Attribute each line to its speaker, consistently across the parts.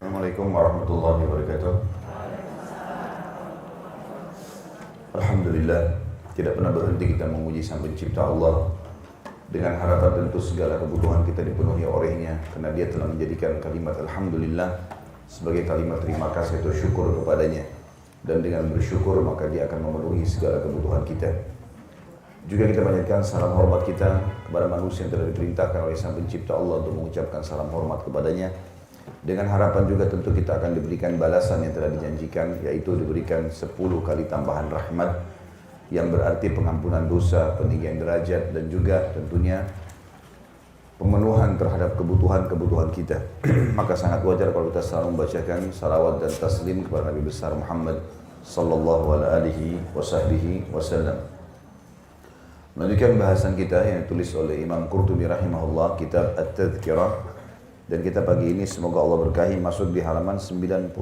Speaker 1: Assalamualaikum warahmatullahi wabarakatuh. Alhamdulillah, tidak pernah berhenti kita memuji Sang Pencipta Allah dengan harapan tentu segala kebutuhan kita dipenuhi olehnya, karena Dia telah menjadikan kalimat Alhamdulillah sebagai kalimat terima kasih atau syukur kepadanya, dan dengan bersyukur maka Dia akan memenuhi segala kebutuhan kita. Juga kita panjatkan salam hormat kita kepada manusia yang telah diperintahkan oleh Sang Pencipta Allah untuk mengucapkan salam hormat kepadanya, dengan harapan juga tentu kita akan diberikan balasan yang telah dijanjikan, yaitu diberikan 10 kali tambahan rahmat yang berarti pengampunan dosa, peninggian derajat, dan juga tentunya pemenuhan terhadap kebutuhan-kebutuhan kita. Maka sangat wajar kalau kita selalu membacakan salawat dan taslim kepada Nabi besar Muhammad sallallahu alaihi wasallam. Melanjutkan bahasan kita yang ditulis oleh Imam Qurtubi rahimahullah, kitab At-Tadhkirah. Dan kita pagi ini semoga Allah berkahi masuk di halaman 93.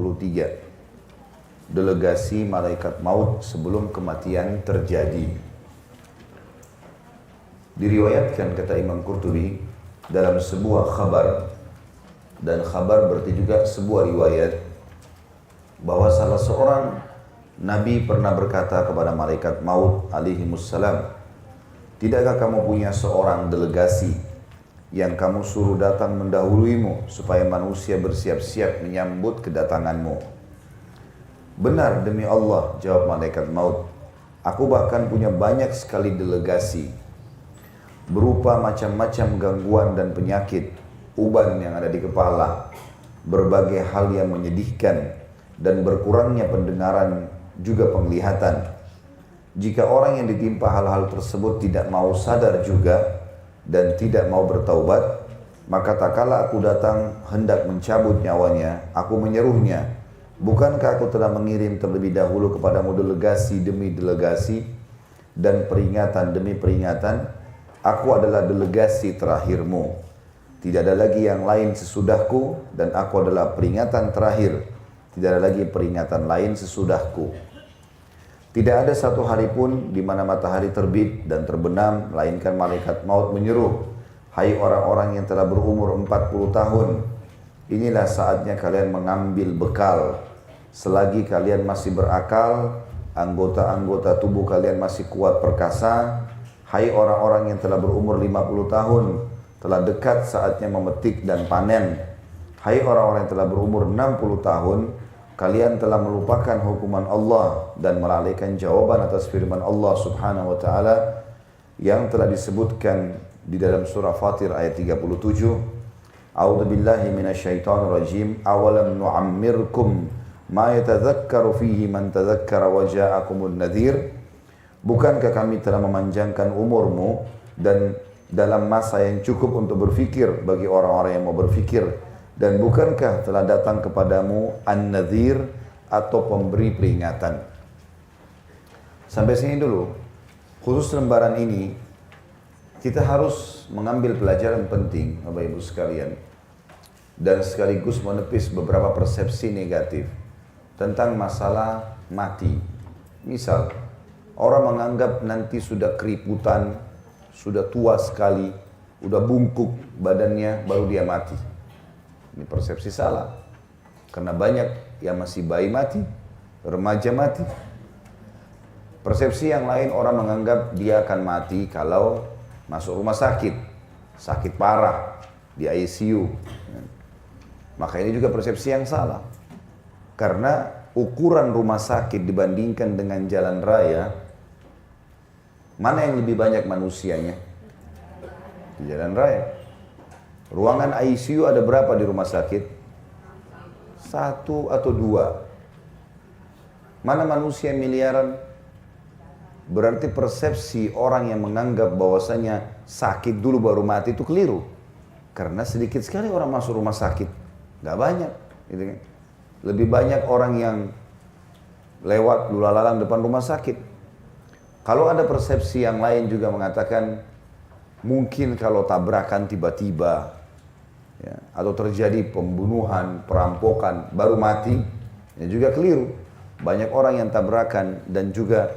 Speaker 1: Delegasi malaikat maut sebelum kematian terjadi. Diriwayatkan kata Imam Qurtubi dalam sebuah khabar, dan khabar berarti juga sebuah riwayat, bahwa salah seorang Nabi pernah berkata kepada malaikat maut alaihimussalam, "Tidakkah kamu punya seorang delegasi yang kamu suruh datang mendahuluimu supaya manusia bersiap-siap menyambut kedatanganmu?" "Benar demi Allah," jawab malaikat maut, "aku bahkan punya banyak sekali delegasi berupa macam-macam gangguan dan penyakit, uban yang ada di kepala, berbagai hal yang menyedihkan, dan berkurangnya pendengaran juga penglihatan. Jika orang yang ditimpa hal-hal tersebut tidak mau sadar juga dan tidak mau bertaubat, maka tak kala aku datang hendak mencabut nyawanya, aku menyeruhnya, bukankah aku telah mengirim terlebih dahulu kepadamu delegasi demi delegasi dan peringatan demi peringatan? Aku adalah delegasi terakhirmu. Tidak ada lagi yang lain sesudahku, dan aku adalah peringatan terakhir. Tidak ada lagi peringatan lain sesudahku. Tidak ada satu hari pun di mana matahari terbit dan terbenam, melainkan malaikat maut menyeru, hai orang-orang yang telah berumur 40 tahun, inilah saatnya kalian mengambil bekal. Selagi kalian masih berakal, anggota-anggota tubuh kalian masih kuat perkasa. Hai orang-orang yang telah berumur 50 tahun, telah dekat saatnya memetik dan panen. Hai orang-orang yang telah berumur 60 tahun, kalian telah melupakan hukuman Allah dan melalaikan jawaban atas firman Allah subhanahu wa ta'ala yang telah disebutkan di dalam surah Fatir ayat 37. A'udzu billahi minasyaitonir rajim. Awalam nu'ammirkum ma yatadzakkaru fihi man tadzakkara wa ja'akumun nadhir. Bukankah kami telah memanjangkan umurmu dan dalam masa yang cukup untuk berfikir bagi orang-orang yang mau berfikir, dan bukankah telah datang kepadamu an-nadhir atau pemberi peringatan? Sampai sini dulu. Khusus lembaran ini kita harus mengambil pelajaran penting Bapak Ibu sekalian, dan sekaligus menepis beberapa persepsi negatif tentang masalah mati. Misal, orang menganggap nanti sudah keriputan, sudah tua sekali, sudah bungkuk badannya, baru dia mati. Ini persepsi salah. Karena banyak yang masih bayi mati, remaja mati. Persepsi yang lain, orang menganggap dia akan mati kalau masuk rumah sakit, sakit parah, di ICU. Maka ini juga persepsi yang salah. Karena ukuran rumah sakit dibandingkan dengan jalan raya, mana yang lebih banyak manusianya? Di jalan raya. Ruangan ICU ada berapa di rumah sakit? 1 atau 2. Mana manusia miliaran? Berarti persepsi orang yang menganggap bahwasanya sakit dulu baru mati itu keliru. Karena sedikit sekali orang masuk rumah sakit. Gak banyak. Gitu kan? Lebih banyak orang yang lewat lulalang depan rumah sakit. Kalau ada persepsi yang lain juga mengatakan, mungkin kalau tabrakan tiba-tiba, ya, atau terjadi pembunuhan, perampokan, baru mati, ya juga keliru. Banyak orang yang tabrakan dan juga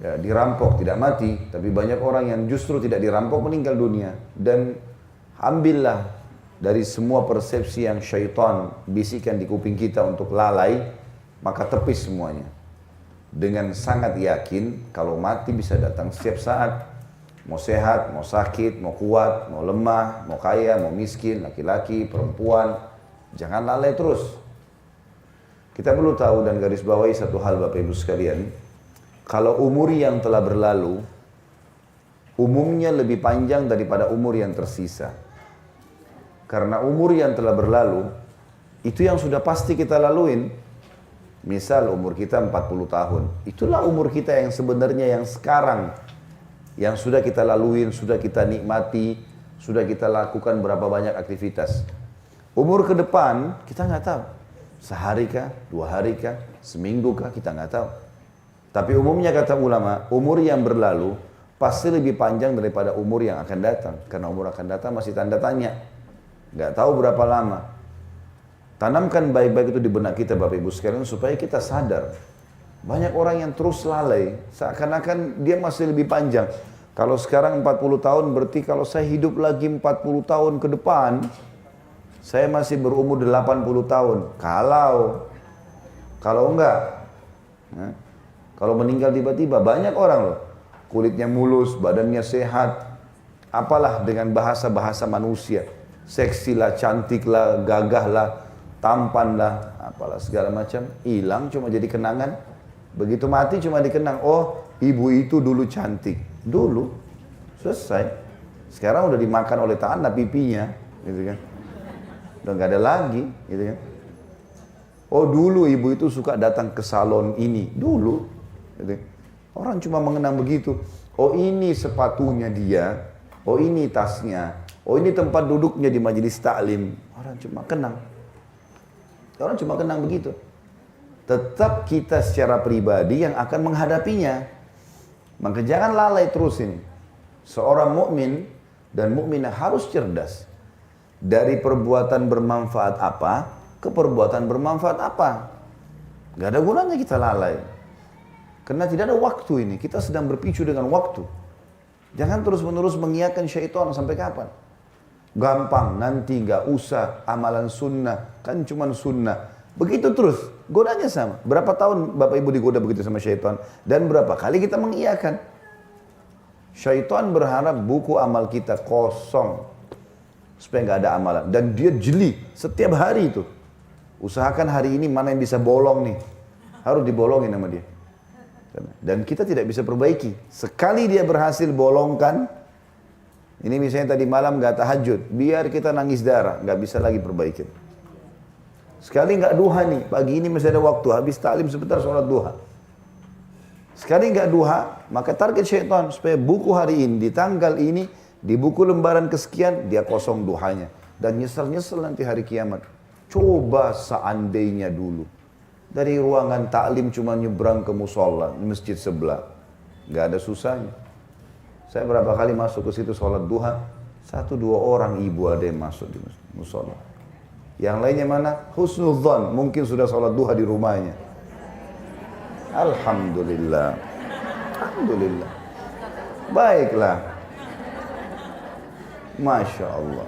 Speaker 1: ya, dirampok tidak mati, tapi banyak orang yang justru tidak dirampok meninggal dunia. Dan ambillah dari semua persepsi yang syaitan bisikan di kuping kita untuk lalai, maka tepis semuanya. Dengan sangat yakin kalau mati bisa datang setiap saat. Mau sehat, mau sakit, mau kuat, mau lemah, mau kaya, mau miskin, laki-laki, perempuan. Jangan lalai terus. Kita perlu tahu dan garis bawahi satu hal Bapak Ibu sekalian. Kalau umur yang telah berlalu, umumnya lebih panjang daripada umur yang tersisa. Karena umur yang telah berlalu, itu yang sudah pasti kita laluin. Misal umur kita 40 tahun. Itulah umur kita yang sebenarnya yang sekarang. Yang sudah kita laluin, sudah kita nikmati, sudah kita lakukan berapa banyak aktivitas. Umur ke depan, kita nggak tahu. Sehari kah, 2 hari kah, seminggu kah, kita nggak tahu. Tapi umumnya kata ulama, umur yang berlalu pasti lebih panjang daripada umur yang akan datang. Karena umur akan datang masih tanda tanya. Nggak tahu berapa lama. Tanamkan baik-baik itu di benak kita Bapak Ibu sekalian supaya kita sadar. Banyak orang yang terus lalai, seakan-akan dia masih lebih panjang. Kalau sekarang 40 tahun berarti kalau saya hidup lagi 40 tahun ke depan, saya masih berumur 80 tahun. Kalau enggak, kalau meninggal tiba-tiba, banyak orang loh, kulitnya mulus, badannya sehat, apalah dengan bahasa-bahasa manusia, seksi lah, cantik lah, gagah lah, tampan lah, apalah segala macam, hilang cuma jadi kenangan. Begitu mati cuma dikenang, oh ibu itu dulu cantik. Dulu, selesai. Sekarang udah dimakan oleh tanah pipinya, gitu kan. Udah gak ada lagi, gitu kan. Oh dulu ibu itu suka datang ke salon ini, dulu. Gitu. Orang cuma mengenang begitu. Oh ini sepatunya dia, oh ini tasnya, oh ini tempat duduknya di majelis taklim. Orang cuma kenang. Orang cuma kenang begitu. Tetap kita secara pribadi yang akan menghadapinya. Maka jangan lalai terus ini. Seorang mukmin dan mukminah harus cerdas. Dari perbuatan bermanfaat apa ke perbuatan bermanfaat apa. Gak ada gunanya kita lalai. Karena tidak ada waktu ini. Kita sedang berpicu dengan waktu. Jangan terus-menerus mengiyakan syaitan sampai kapan. Gampang, nanti gak usah amalan sunnah. Kan cuma sunnah. Begitu terus, godanya sama. Berapa tahun Bapak Ibu digoda begitu sama syaitan? Dan berapa kali kita mengiyakan? Syaitan berharap buku amal kita kosong. Supaya nggak ada amalan. Dan dia jeli setiap hari itu. Usahakan hari ini mana yang bisa bolong nih. Harus dibolongin sama dia. Dan kita tidak bisa perbaiki. Sekali dia berhasil bolongkan. Ini misalnya tadi malam nggak tahajud. Biar kita nangis darah. Nggak bisa lagi perbaikin. Sekali nggak duha nih, pagi ini masih ada waktu, habis taklim sebentar sholat duha. Sekali nggak duha, maka target syaitan supaya buku hari ini, di tanggal ini, di buku lembaran kesekian, dia kosong duhanya. Dan nyesel-nyesel nanti hari kiamat. Coba seandainya dulu. Dari ruangan taklim cuma nyebrang ke musola, masjid sebelah. Nggak ada susahnya. Saya berapa kali masuk ke situ sholat duha, 1-2 orang ibu ada yang masuk di musola. Yang lainnya mana? Husnudzon, mungkin sudah sholat duha di rumahnya. Alhamdulillah. Alhamdulillah. Baiklah. Masya Allah.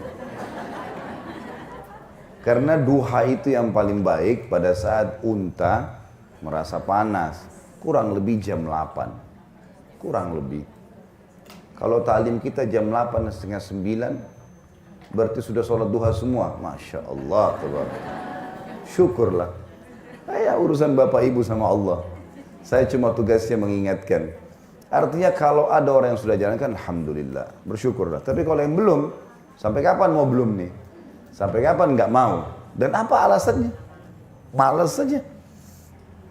Speaker 1: Karena duha itu yang paling baik pada saat unta merasa panas. Kurang lebih jam 8. Kurang lebih. Kalau taklim kita jam 8, setengah 9, berarti sudah sholat duha semua. Masya Allah. Syukurlah. Ya urusan Bapak Ibu sama Allah. Saya cuma tugasnya mengingatkan. Artinya kalau ada orang yang sudah jalankan, Alhamdulillah. Bersyukurlah. Tapi kalau yang belum, sampai kapan mau belum nih? Sampai kapan nggak mau? Dan apa alasannya? Malas saja.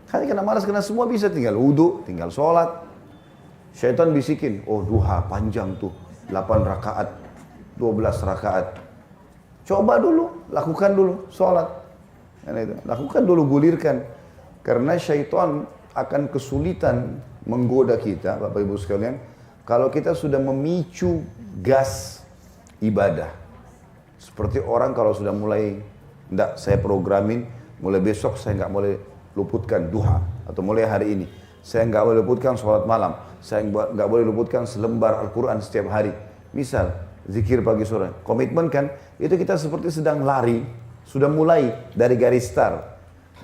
Speaker 1: Karena malas, karena semua bisa, tinggal wudu, tinggal sholat. Syaitan bisikin, oh duha panjang tuh, 8 rakaat. 12 rakaat. Coba dulu, lakukan dulu sholat. Lakukan dulu, gulirkan. Karena syaitan akan kesulitan menggoda kita, Bapak Ibu sekalian, kalau kita sudah memicu gas ibadah. Seperti orang kalau sudah mulai, enggak, saya programin, mulai besok saya nggak boleh luputkan duha. Atau mulai hari ini, saya nggak boleh luputkan sholat malam. Saya nggak boleh luputkan selembar Al-Quran setiap hari. Misal, Zikir pagi sore. Komitmen kan, itu kita seperti sedang lari, sudah mulai dari garis start.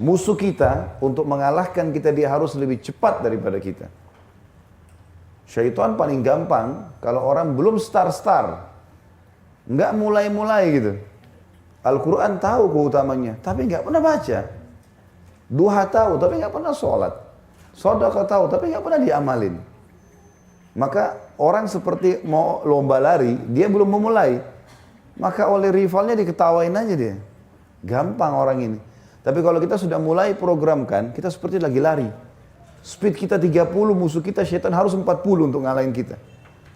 Speaker 1: Musuh kita untuk mengalahkan kita dia harus lebih cepat daripada kita. Syaitan paling gampang kalau orang belum start, nggak mulai gitu. Al-Quran tahu keutamanya, tapi nggak pernah baca. Duha tahu, tapi nggak pernah sholat. Sedekah tahu, tapi nggak pernah diamalin. Maka orang seperti mau lomba lari, dia belum memulai. Maka oleh rivalnya diketawain aja dia. Gampang orang ini. Tapi kalau kita sudah mulai programkan, kita seperti lagi lari. Speed kita 30, musuh kita syaitan harus 40 untuk ngalahin kita.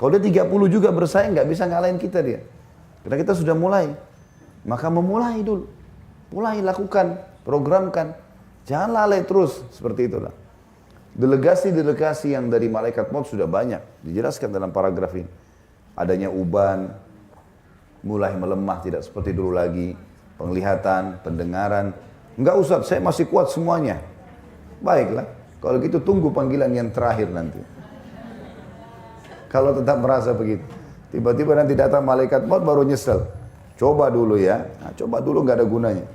Speaker 1: Kalau dia 30 juga bersaing, nggak bisa ngalahin kita dia. Karena kita sudah mulai. Maka memulai dulu. Mulai lakukan, programkan. Jangan lalai terus, seperti itulah. Delegasi-delegasi yang dari malaikat maut sudah banyak. Dijelaskan dalam paragraf ini. Adanya uban, mulai melemah, tidak seperti dulu lagi. Penglihatan, pendengaran. Enggak Ustaz, saya masih kuat semuanya. Baiklah, kalau gitu tunggu panggilan yang terakhir nanti. Kalau tetap merasa begitu. Tiba-tiba nanti datang malaikat maut baru nyesel. Coba dulu ya, nah, coba dulu nggak ada gunanya.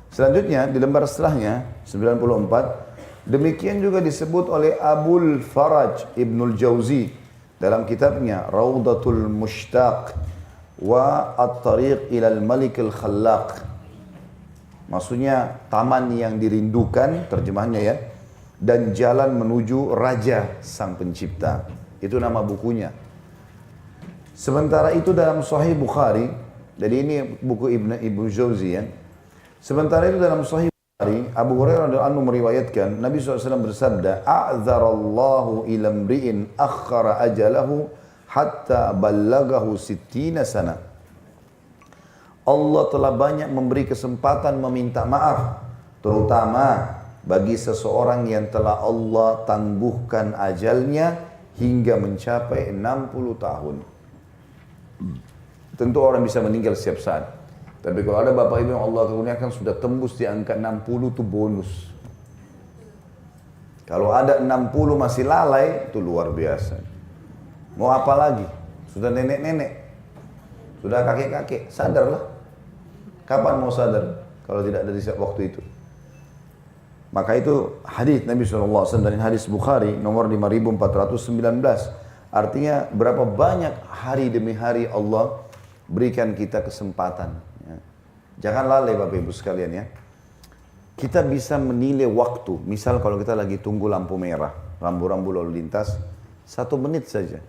Speaker 1: Selanjutnya di lembar setelahnya 94, demikian juga disebut oleh Abul Faraj Ibnul Jauzi dalam kitabnya Raudatul Mushtaq wa At-Tariq ilal Malik Al-Khallaq. Maksudnya taman yang dirindukan, terjemahannya ya, dan jalan menuju Raja Sang Pencipta. Itu nama bukunya. Sementara itu dalam Sahih Bukhari, jadi ini buku Ibnu Jauzi ya. Sementara itu dalam Sahih Bukhari, Abu Hurairah radhiyallahu anhu meriwayatkan, Nabi SAW bersabda, "A'dzarallahu ila mri'in akhara ajalahu hatta ballagahu 60 sana." Allah telah banyak memberi kesempatan meminta maaf, terutama bagi seseorang yang telah Allah tangguhkan ajalnya hingga mencapai 60 tahun. Tentu orang bisa meninggal setiap saat. Tapi kalau ada bapak ibu yang Allah karuniakan sudah tembus di angka 60 itu bonus. Kalau ada 60 masih lalai, itu luar biasa. Mau apa lagi? Sudah nenek-nenek, sudah kakek-kakek, sadarlah. Kapan mau sadar kalau tidak ada di waktu itu? Maka itu hadis Nabi SAW dan hadis Bukhari nomor 5419. Artinya berapa banyak hari demi hari Allah berikan kita kesempatan. Ya. Jangan lalai Bapak Ibu sekalian ya. Kita bisa menilai waktu. Misal kalau kita lagi tunggu lampu merah, rambu-rambu lalu lintas, 1 menit saja.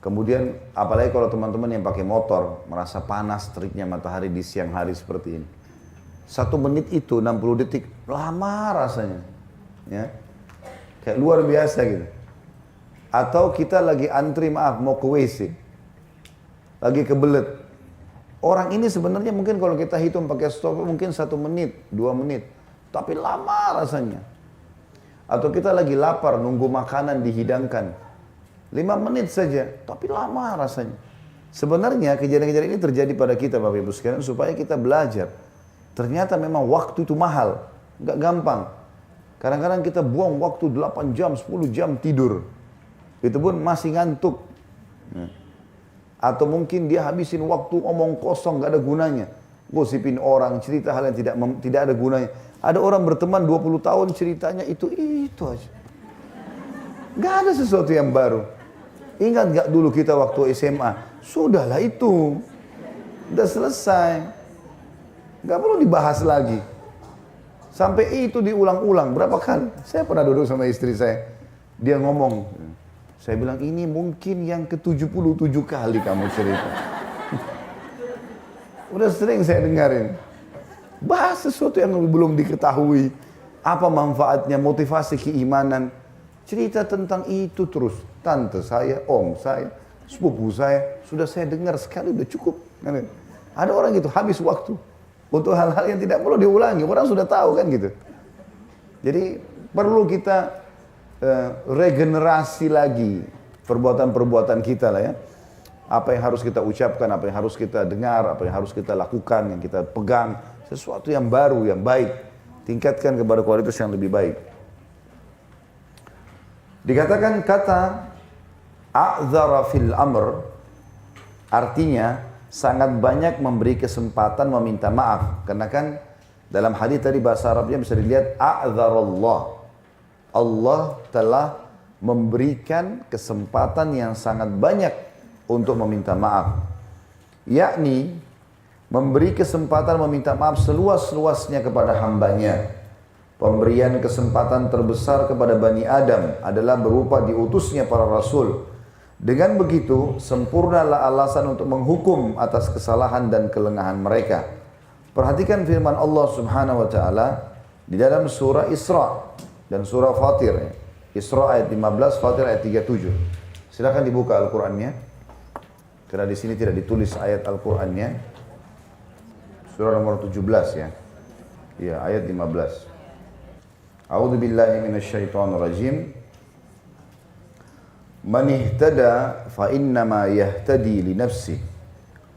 Speaker 1: Kemudian apalagi kalau teman-teman yang pakai motor, merasa panas teriknya matahari di siang hari seperti ini. 1 menit itu 60 detik, lama rasanya. Ya. Kayak luar biasa gitu. Atau kita lagi antri mau ke WC. Lagi kebelet. Orang ini sebenarnya mungkin kalau kita hitung pakai stop mungkin 1 menit, 2 menit. Tapi lama rasanya. Atau kita lagi lapar nunggu makanan dihidangkan. 5 menit saja, tapi lama rasanya. Sebenarnya kejadian-kejadian ini terjadi pada kita Bapak Ibu sekalian supaya kita belajar. Ternyata memang waktu itu mahal, nggak gampang. Kadang-kadang kita buang waktu 8 jam, 10 jam tidur. Itu pun masih ngantuk. Atau mungkin dia habisin waktu omong kosong, nggak ada gunanya. Gosipin orang, cerita hal yang tidak ada gunanya. Ada orang berteman 20 tahun ceritanya itu aja. Nggak ada sesuatu yang baru. Ingat nggak dulu kita waktu SMA? Sudahlah itu. Udah selesai. Nggak perlu dibahas lagi. Sampai itu diulang-ulang berapa kali. Saya pernah duduk sama istri saya. Dia ngomong. Saya bilang ini mungkin yang ke-77 kali kamu cerita. Udah sering saya dengarin. Bahas sesuatu yang belum diketahui. Apa manfaatnya, motivasi keimanan. Cerita tentang itu terus. Tante saya, om saya, sepupu saya. Sudah saya dengar sekali, udah cukup. Ada orang gitu, habis waktu. Untuk hal-hal yang tidak perlu diulangi. Orang sudah tahu kan gitu. Jadi perlu kita regenerasi lagi perbuatan-perbuatan kita lah ya. Apa yang harus kita ucapkan, apa yang harus kita dengar, apa yang harus kita lakukan, yang kita pegang. Sesuatu yang baru, yang baik. Tingkatkan kepada kualitas yang lebih baik. Dikatakan kata a'dzara fil amr Artinya sangat banyak memberi kesempatan meminta maaf. Karena kan dalam hadis tadi bahasa Arabnya bisa dilihat a'dzarallah. Allah telah memberikan kesempatan yang sangat banyak untuk meminta maaf. Yakni memberi kesempatan meminta maaf seluas-luasnya kepada hambanya. Pemberian kesempatan terbesar kepada Bani Adam adalah berupa diutusnya para rasul. Dengan begitu, sempurnalah alasan untuk menghukum atas kesalahan dan kelengahan mereka. Perhatikan firman Allah Subhanahu wa taala di dalam surah Isra dan surah Fatir. Isra ayat 15, Fatir ayat 37. Silakan dibuka Al-Qur'annya. Karena di sini tidak ditulis ayat Al-Qur'annya. Surah nomor 17 ya. Iya, ayat 15. A'udzu billahi minasyaitonir rajim. Man ihtada fa innama yahtadi li nafsihi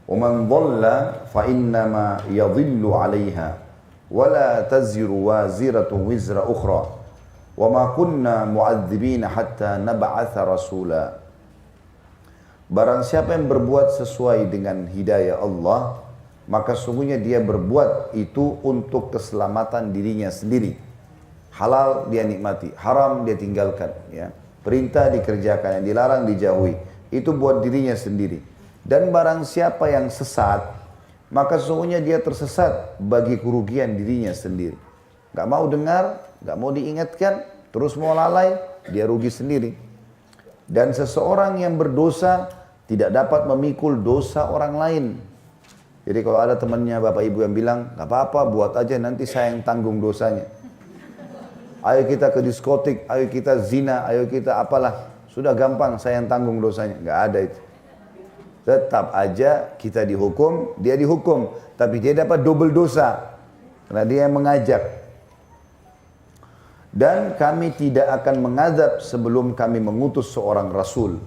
Speaker 1: wa man dhalla fa innama yadhillu 'alayha wa la taziru waziratun wizra ukhra wa ma kunna mu'adzibina hatta nab'atha rasula. Barang siapa yang berbuat sesuai dengan hidayah Allah, maka sungguhnya dia berbuat itu untuk keselamatan dirinya sendiri. Halal dia nikmati, haram dia tinggalkan, ya. Perintah dikerjakan, yang dilarang dijauhi. Itu buat dirinya sendiri. Dan barang siapa yang sesat, maka sesungguhnya dia tersesat bagi kerugian dirinya sendiri. Gak mau dengar, gak mau diingatkan, terus mau lalai, dia rugi sendiri. Dan seseorang yang berdosa tidak dapat memikul dosa orang lain. Jadi kalau ada temannya bapak ibu yang bilang, gak apa-apa buat aja nanti saya yang tanggung dosanya. Ayo kita ke diskotik, ayo kita zina, ayo kita apalah. Sudah gampang, saya yang tanggung dosanya. Nggak ada itu. Tetap aja kita dihukum, dia dihukum. Tapi dia dapat double dosa. Karena dia yang mengajak. Dan kami tidak akan mengadab sebelum kami mengutus seorang rasul.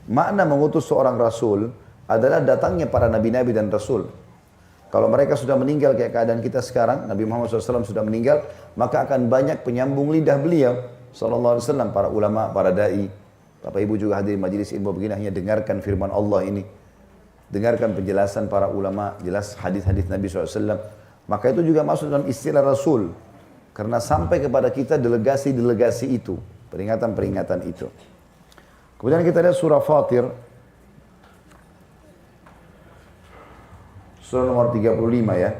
Speaker 1: Makna mengutus seorang rasul adalah datangnya para nabi-nabi dan rasul. Kalau mereka sudah meninggal kayak keadaan kita sekarang, Nabi Muhammad SAW sudah meninggal, maka akan banyak penyambung lidah beliau SAW, para ulama, para da'i. Bapak ibu juga hadir majelis ilmu begini, hanya dengarkan firman Allah ini. Dengarkan penjelasan para ulama, jelas hadis-hadis Nabi SAW. Maka itu juga masuk dalam istilah Rasul. Karena sampai kepada kita delegasi-delegasi itu, peringatan-peringatan itu. Kemudian kita lihat surah Fatir. Surah nomor 35 ya.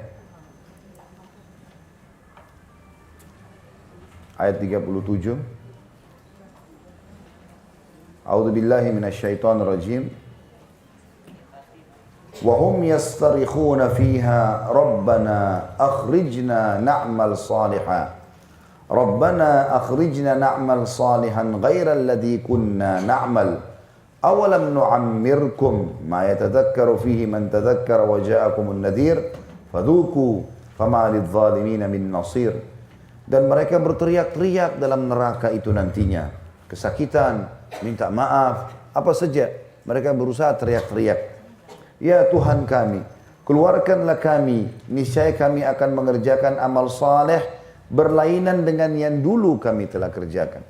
Speaker 1: Ayat 37. A'udzu billahi minasyaitonir rajim. Wa hum yastarikhuna fiha rabbana akhrijna na'mal salihan. Rabbana akhrijna na'mal salihan ghaira alladhi kunna na'mal. Awalam nu'ammirkum ma yatadhakkaru fihi man tadhakkara wa ja'akumun nadhir fadhuku fama lidh-dhalimin min nasir. Dan mereka berteriak-teriak dalam neraka itu nantinya, kesakitan, minta maaf, apa saja mereka berusaha teriak-teriak. Ya Tuhan kami, keluarkanlah kami, niscaya kami akan mengerjakan amal saleh berlainan dengan yang dulu kami telah kerjakan.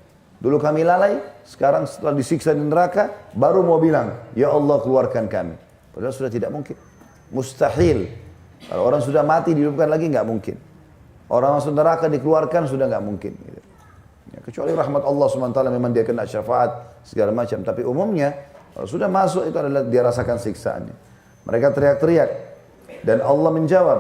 Speaker 1: Dulu kami lalai, sekarang setelah disiksa di neraka, baru mau bilang, ya Allah keluarkan kami. Padahal sudah tidak mungkin. Mustahil. Kalau orang sudah mati, dihidupkan lagi, nggak mungkin. Orang masuk neraka dikeluarkan, sudah nggak mungkin. Ya, kecuali rahmat Allah SWT memang dia kena syafaat, segala macam. Tapi umumnya, kalau sudah masuk itu adalah dia rasakan siksaannya. Mereka teriak-teriak. Dan Allah menjawab,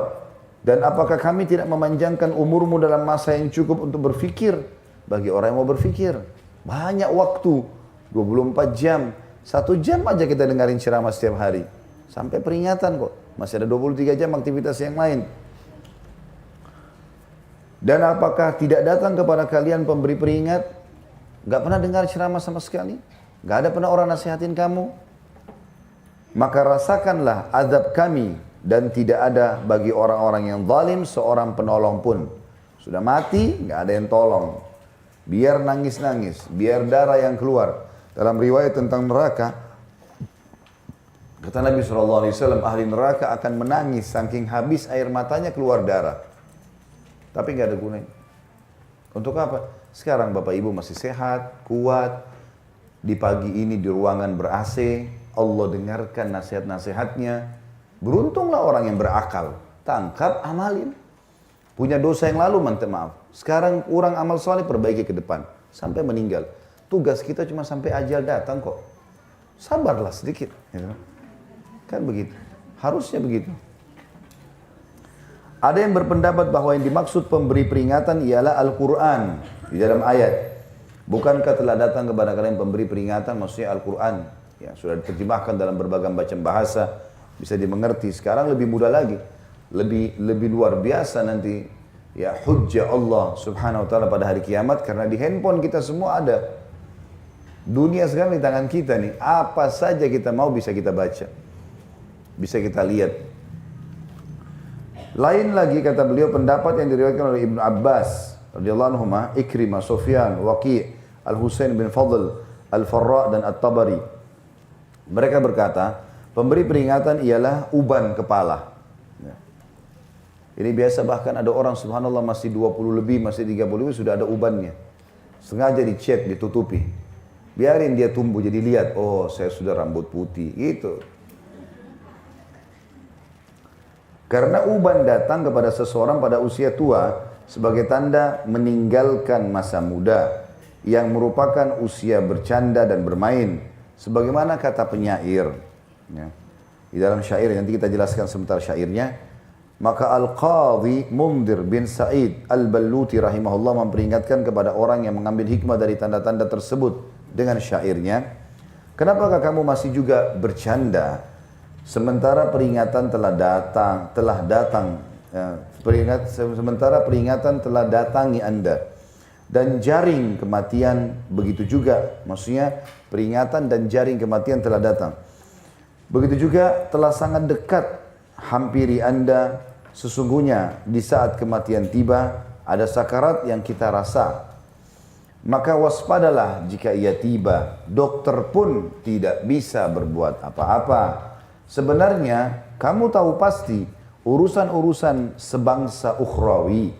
Speaker 1: dan apakah kami tidak memanjangkan umurmu dalam masa yang cukup untuk berfikir? Bagi orang yang mau berfikir, banyak waktu, 24 jam, 1 jam aja kita dengarin ceramah setiap hari. Sampai peringatan kok, masih ada 23 jam aktivitas yang lain. Dan apakah tidak datang kepada kalian pemberi peringat? Gak pernah dengar ceramah sama sekali? Gak ada pernah orang nasihatin kamu? Maka rasakanlah azab kami, dan tidak ada bagi orang-orang yang zalim seorang penolong pun. Sudah mati, gak ada yang tolong. Biar nangis-nangis, biar darah yang keluar. Dalam riwayat tentang neraka, kata Nabi SAW, ahli neraka akan menangis saking habis air matanya keluar darah. Tapi nggak ada gunanya. Untuk apa? Sekarang bapak ibu masih sehat, kuat. Di pagi ini di ruangan ber-AC, Allah dengarkan nasihat-nasihatnya. Beruntunglah orang yang berakal. Tangkap, amalin. Punya dosa yang lalu, minta maaf. Sekarang kurang amal soleh, perbaiki ke depan. Sampai meninggal. Tugas kita cuma sampai ajal datang kok. Sabarlah sedikit. Ya. Kan begitu. Harusnya begitu. Ada yang berpendapat bahwa yang dimaksud pemberi peringatan ialah Al-Quran. Di dalam ayat. Bukankah telah datang kepada kalian pemberi peringatan, maksudnya Al-Quran. Ya, sudah diterjemahkan dalam berbagai macam bahasa. Bisa dimengerti. Sekarang lebih mudah lagi. Lebih luar biasa nanti. Ya, hujjah Allah subhanahu wa ta'ala pada hari kiamat. Karena di handphone kita semua ada. Dunia sekarang di tangan kita nih. Apa saja kita mau bisa kita baca. Bisa kita lihat. Lain lagi kata beliau pendapat yang diriwayatkan oleh Ibnu Abbas radhiyallahu anhu, Ikrimah, Sufyan, Waqi', Al-Husain bin Fadl, Al-Farra dan At-Tabari. Mereka berkata, pemberi peringatan ialah uban kepala. Ya. Ini biasa bahkan ada orang subhanallah masih 20 lebih, masih 30 lebih sudah ada ubannya. Sengaja dicet, ditutupi. Biarin dia tumbuh jadi lihat, oh saya sudah rambut putih, gitu. Karena uban datang kepada seseorang pada usia tua sebagai tanda meninggalkan masa muda yang merupakan usia bercanda dan bermain. Sebagaimana kata penyair. Ya. Di dalam syair, nanti kita jelaskan sebentar syairnya. Maka Al-Qadhi Mundir bin Sa'id Al-Balluti rahimahullah memperingatkan kepada orang yang mengambil hikmah dari tanda-tanda tersebut dengan syairnya. Kenapakah kamu masih juga bercanda? Sementara peringatan telah datang, sementara peringatan telah datangi Anda dan jaring kematian begitu juga, maksudnya peringatan dan jaring kematian telah datang. Begitu juga telah sangat dekat hampiri Anda, sesungguhnya di saat kematian tiba ada sakarat yang kita rasa. Maka waspadalah jika ia tiba, dokter pun tidak bisa berbuat apa-apa. Sebenarnya kamu tahu pasti urusan-urusan sebangsa ukhrawi.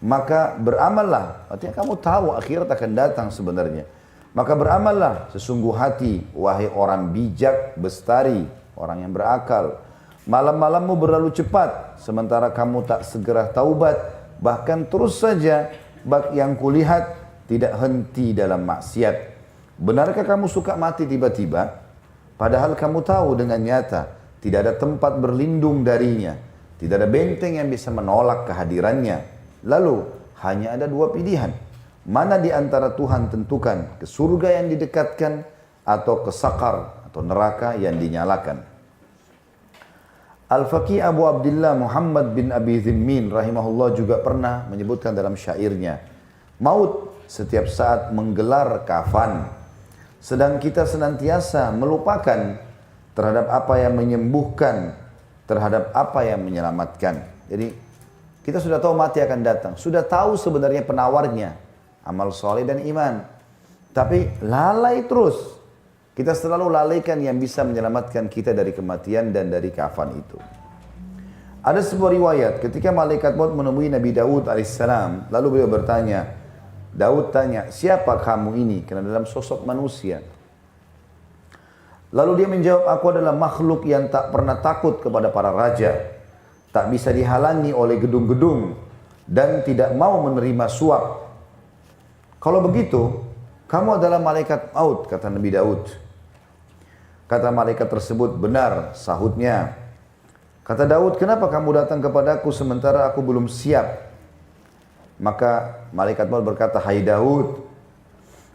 Speaker 1: Maka beramallah. Artinya kamu tahu akhirat akan datang sebenarnya. Maka beramallah sesungguh hati wahai orang bijak bestari, orang yang berakal. Malam-malammu berlalu cepat sementara kamu tak segera taubat. Bahkan terus saja yang kulihat tidak henti dalam maksiat. Benarkah kamu suka mati tiba-tiba? Padahal kamu tahu dengan nyata, tidak ada tempat berlindung darinya. Tidak ada benteng yang bisa menolak kehadirannya. Lalu, hanya ada dua pilihan. Mana di antara Tuhan tentukan, ke surga yang didekatkan, atau ke sakar, atau neraka yang dinyalakan. Al-Faqih Abu Abdullah Muhammad bin Abi Zimmin rahimahullah juga pernah menyebutkan dalam syairnya, maut setiap saat menggelar kafan. Sedang kita senantiasa melupakan terhadap apa yang menyembuhkan, terhadap apa yang menyelamatkan. Jadi kita sudah tahu mati akan datang, sudah tahu sebenarnya penawarnya, amal soleh dan iman. Tapi lalai terus, kita selalu lalaikan yang bisa menyelamatkan kita dari kematian dan dari kafan itu. Ada sebuah riwayat ketika malaikat maut menemui Nabi Daud alaihissalam, lalu beliau bertanya, Daud tanya, siapa kamu ini? Karena dalam sosok manusia. Lalu dia menjawab, aku adalah makhluk yang tak pernah takut kepada para raja. Tak bisa dihalangi oleh gedung-gedung. Dan tidak mau menerima suap. Kalau begitu, kamu adalah malaikat maut, kata Nabi Daud. Kata malaikat tersebut, benar, sahutnya. Kata Daud, kenapa kamu datang kepadaku sementara aku belum siap? Maka malaikat maut berkata, hai Daud,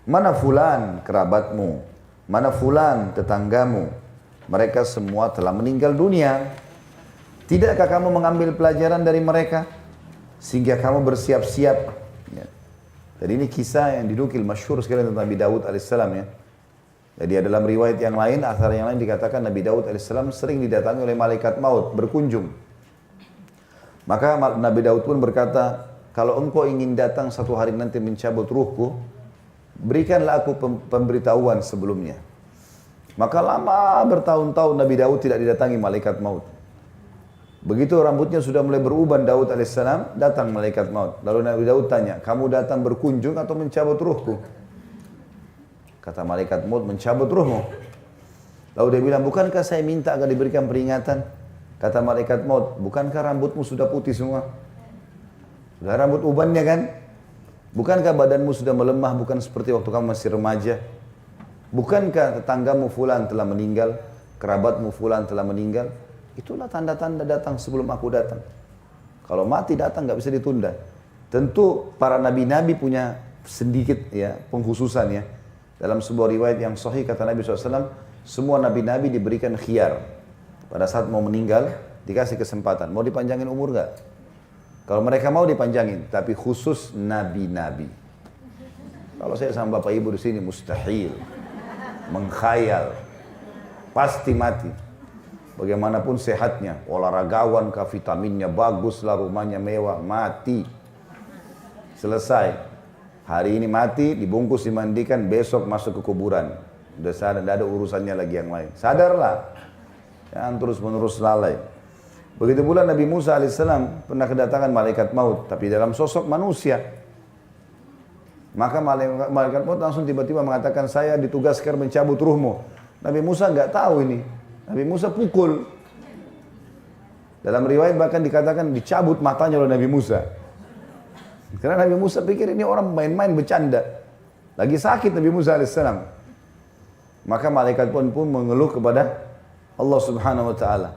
Speaker 1: mana fulan kerabatmu? Mana fulan tetanggamu? Mereka semua telah meninggal dunia. Tidakkah kamu mengambil pelajaran dari mereka? Sehingga kamu bersiap-siap. Ya. Jadi ini kisah yang dinukil masyhur sekali tentang Nabi Daud alaihissalam ya. Jadi dalam riwayat yang lain, asar yang lain dikatakan Nabi Daud alaihissalam sering didatangi oleh malaikat maut berkunjung. Maka Nabi Daud pun berkata, kalau engkau ingin datang satu hari nanti mencabut ruhku, berikanlah aku pemberitahuan sebelumnya. Maka lama bertahun-tahun Nabi Daud tidak didatangi malaikat maut. Begitu rambutnya sudah mulai beruban Daud alaihissalam, datang malaikat maut. Lalu Nabi Daud tanya, kamu datang berkunjung atau mencabut ruhku? Kata malaikat maut, mencabut ruhmu. Lalu dia bilang, bukankah saya minta agar diberikan peringatan? Kata malaikat maut, bukankah rambutmu sudah putih semua? Sudah rambut ubannya kan? Bukankah badanmu sudah melemah, bukan seperti waktu kamu masih remaja? Bukankah tetanggamu fulan telah meninggal? Kerabatmu fulan telah meninggal? Itulah tanda-tanda datang sebelum aku datang. Kalau mati datang nggak bisa ditunda. Tentu para nabi-nabi punya sedikit ya pengkhususan ya. Dalam sebuah riwayat yang sahih kata Nabi SAW, semua nabi-nabi diberikan khiyar. Pada saat mau meninggal, dikasih kesempatan. Mau dipanjangin umur nggak? Kalau mereka mau dipanjangin, tapi khusus nabi-nabi. Kalau saya sama bapak ibu di sini mustahil, mengkhayal, pasti mati. Bagaimanapun sehatnya, olahragawan kah, vitaminnya bagus lah, rumahnya mewah, mati. Selesai. Hari ini mati, dibungkus, dimandikan, besok masuk ke kuburan. Udah sadar, tidak ada urusannya lagi yang lain. Sadarlah. Jangan terus-menerus lalai. Begitu pula Nabi Musa alaihissalam pernah kedatangan malaikat maut, tapi dalam sosok manusia. Maka malaikat maut langsung tiba-tiba mengatakan, saya ditugaskan mencabut ruhmu. Nabi Musa nggak tahu ini. Nabi Musa pukul. Dalam riwayat bahkan dikatakan dicabut matanya oleh Nabi Musa. Karena Nabi Musa pikir ini orang main-main bercanda. Lagi sakit Nabi Musa alaihissalam. Maka malaikat pun mengeluh kepada Allah subhanahu wa ta'ala.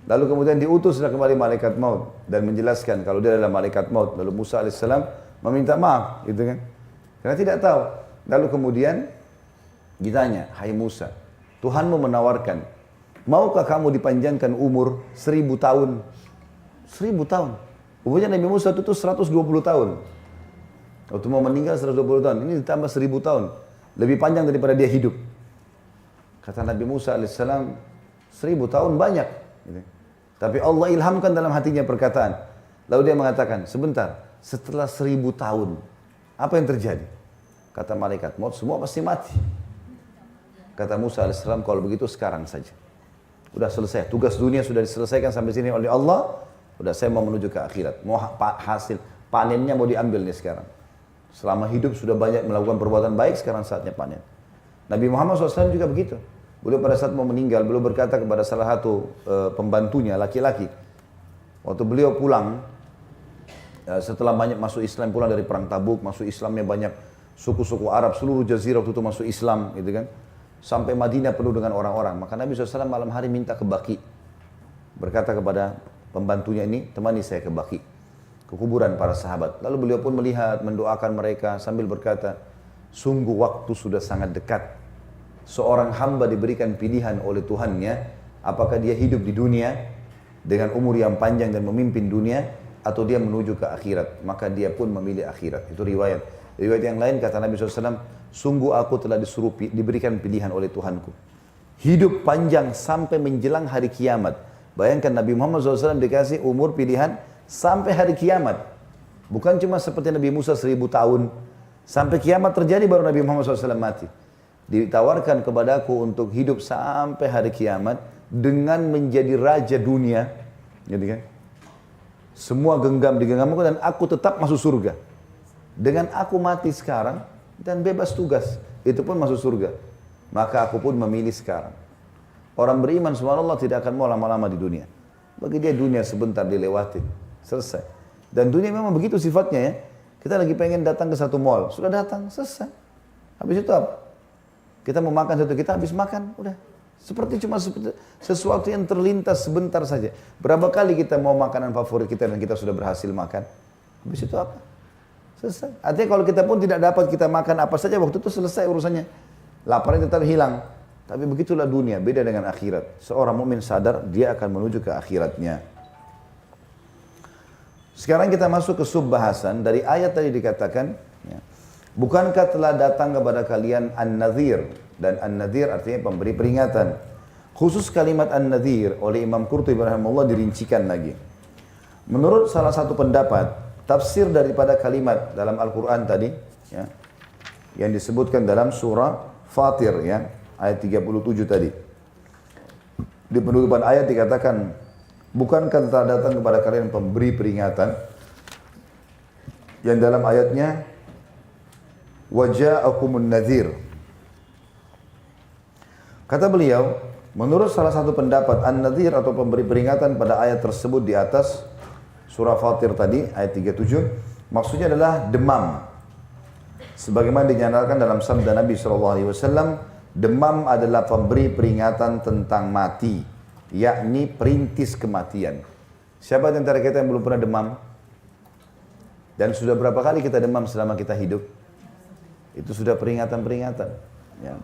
Speaker 1: Lalu kemudian diutuslah kembali malaikat maut. Dan menjelaskan kalau dia adalah malaikat maut. Lalu Musa alaihissalam meminta maaf. Gitu kan. Karena tidak tahu. Lalu kemudian ditanya, hai Musa, Tuhanmu menawarkan, maukah kamu dipanjangkan umur 1000 tahun? 1000 tahun. Umurnya Nabi Musa itu 120 tahun. Waktu mau meninggal 120 tahun. Ini ditambah 1000 tahun. Lebih panjang daripada dia hidup. Kata Nabi Musa alaihissalam, 1000 tahun banyak. Tapi Allah ilhamkan dalam hatinya perkataan. Lalu dia mengatakan, sebentar, setelah 1000 tahun, apa yang terjadi? Kata malaikat maut, semua pasti mati. Kata Musa alaihissalam, kalau begitu sekarang saja. Udah selesai, tugas dunia sudah diselesaikan sampai sini oleh Allah. Udah saya mau menuju ke akhirat. Mau hasil panennya mau diambil nih sekarang. Selama hidup sudah banyak melakukan perbuatan baik, sekarang saatnya panen. Nabi Muhammad SAW juga begitu. Beliau pada saat mau meninggal, beliau berkata kepada salah satu pembantunya, laki-laki. Waktu beliau pulang, setelah banyak masuk Islam, pulang dari perang Tabuk, masuk Islamnya banyak suku-suku Arab, seluruh jazirah waktu itu masuk Islam, gitu kan. Sampai Madinah penuh dengan orang-orang. Maka Nabi SAW malam hari minta ke Baqi. Berkata kepada pembantunya ini, temani saya ke Baqi, ke kuburan para sahabat. Lalu beliau pun melihat, mendoakan mereka sambil berkata, sungguh waktu sudah sangat dekat. Seorang hamba diberikan pilihan oleh Tuhannya, apakah dia hidup di dunia dengan umur yang panjang dan memimpin dunia, atau dia menuju ke akhirat. Maka dia pun memilih akhirat. Itu riwayat. Riwayat yang lain kata Nabi SAW, sungguh aku telah diberikan pilihan oleh Tuhanku. Hidup panjang sampai menjelang hari kiamat. Bayangkan Nabi Muhammad SAW dikasih umur pilihan sampai hari kiamat. Bukan cuma seperti Nabi Musa 1000 tahun. Sampai kiamat terjadi baru Nabi Muhammad SAW mati. Ditawarkan kepadaku untuk hidup sampai hari kiamat dengan menjadi raja dunia. Jadi kan? Semua genggam digenggamku dan aku tetap masuk surga. Dengan aku mati sekarang dan bebas tugas. Itu pun masuk surga. Maka aku pun memilih sekarang. Orang beriman subhanallah tidak akan mau lama-lama di dunia. Bagi dia dunia sebentar dilewatin. Selesai. Dan dunia memang begitu sifatnya ya. Kita lagi pengen datang ke satu mall. Sudah datang, selesai. Habis itu apa? Kita mau makan satu, kita habis makan. Udah. Seperti sesuatu yang terlintas sebentar saja. Berapa kali kita mau makanan favorit kita dan kita sudah berhasil makan. Habis itu apa? Selesai. Artinya kalau kita pun tidak dapat kita makan apa saja, waktu itu selesai urusannya. Laparnya tetap hilang. Tapi begitulah dunia, beda dengan akhirat. Seorang mukmin sadar, dia akan menuju ke akhiratnya. Sekarang kita masuk ke sub-bahasan. Dari ayat tadi dikatakan, ya, bukankah telah datang kepada kalian An-Nadhir? Dan An-Nadhir artinya pemberi peringatan. Khusus kalimat An-Nadhir oleh Imam Qurtubi rahimahullah dirincikan lagi. Menurut salah satu pendapat, tafsir daripada kalimat dalam Al-Quran tadi, ya, yang disebutkan dalam surah Fatir, ya, ayat 37 tadi. Di penutupan ayat dikatakan, bukankah telah datang kepada kalian pemberi peringatan? Yang dalam ayatnya, waja'akumun nadhir. Kata beliau, menurut salah satu pendapat, an-nadhir atau pemberi peringatan pada ayat tersebut di atas surah Fatir tadi, ayat 37, maksudnya adalah demam. Sebagaimana dinyatakan dalam sabda Nabi SAW, demam adalah pemberi peringatan tentang mati, yakni perintis kematian. Siapa di antara kita yang belum pernah demam? Dan sudah berapa kali kita demam selama kita hidup? Itu sudah peringatan-peringatan. Ya.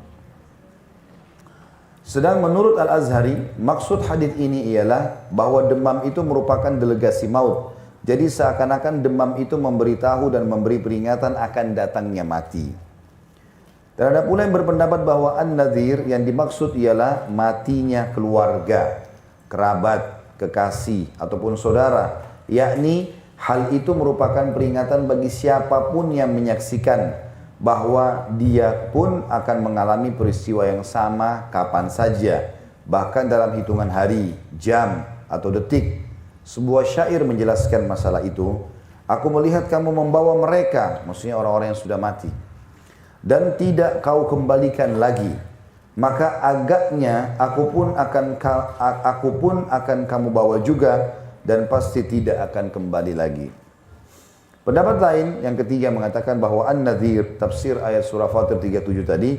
Speaker 1: Sedang menurut Al-Azhari, maksud hadis ini ialah bahwa demam itu merupakan delegasi maut. Jadi seakan-akan demam itu memberitahu dan memberi peringatan akan datangnya mati. Dan ada pula yang berpendapat bahwa an-nadhir yang dimaksud ialah matinya keluarga, kerabat, kekasih, ataupun saudara. Yakni hal itu merupakan peringatan bagi siapapun yang menyaksikan bahwa dia pun akan mengalami peristiwa yang sama kapan saja, bahkan dalam hitungan hari, jam, atau detik. Sebuah syair menjelaskan masalah itu. Aku melihat kamu membawa mereka, maksudnya orang-orang yang sudah mati, dan tidak kau kembalikan lagi. Maka agaknya aku pun akan kamu bawa juga, dan pasti tidak akan kembali lagi. Pendapat lain yang ketiga mengatakan bahwa an-nadhir, tafsir ayat surah Fatir 37 tadi,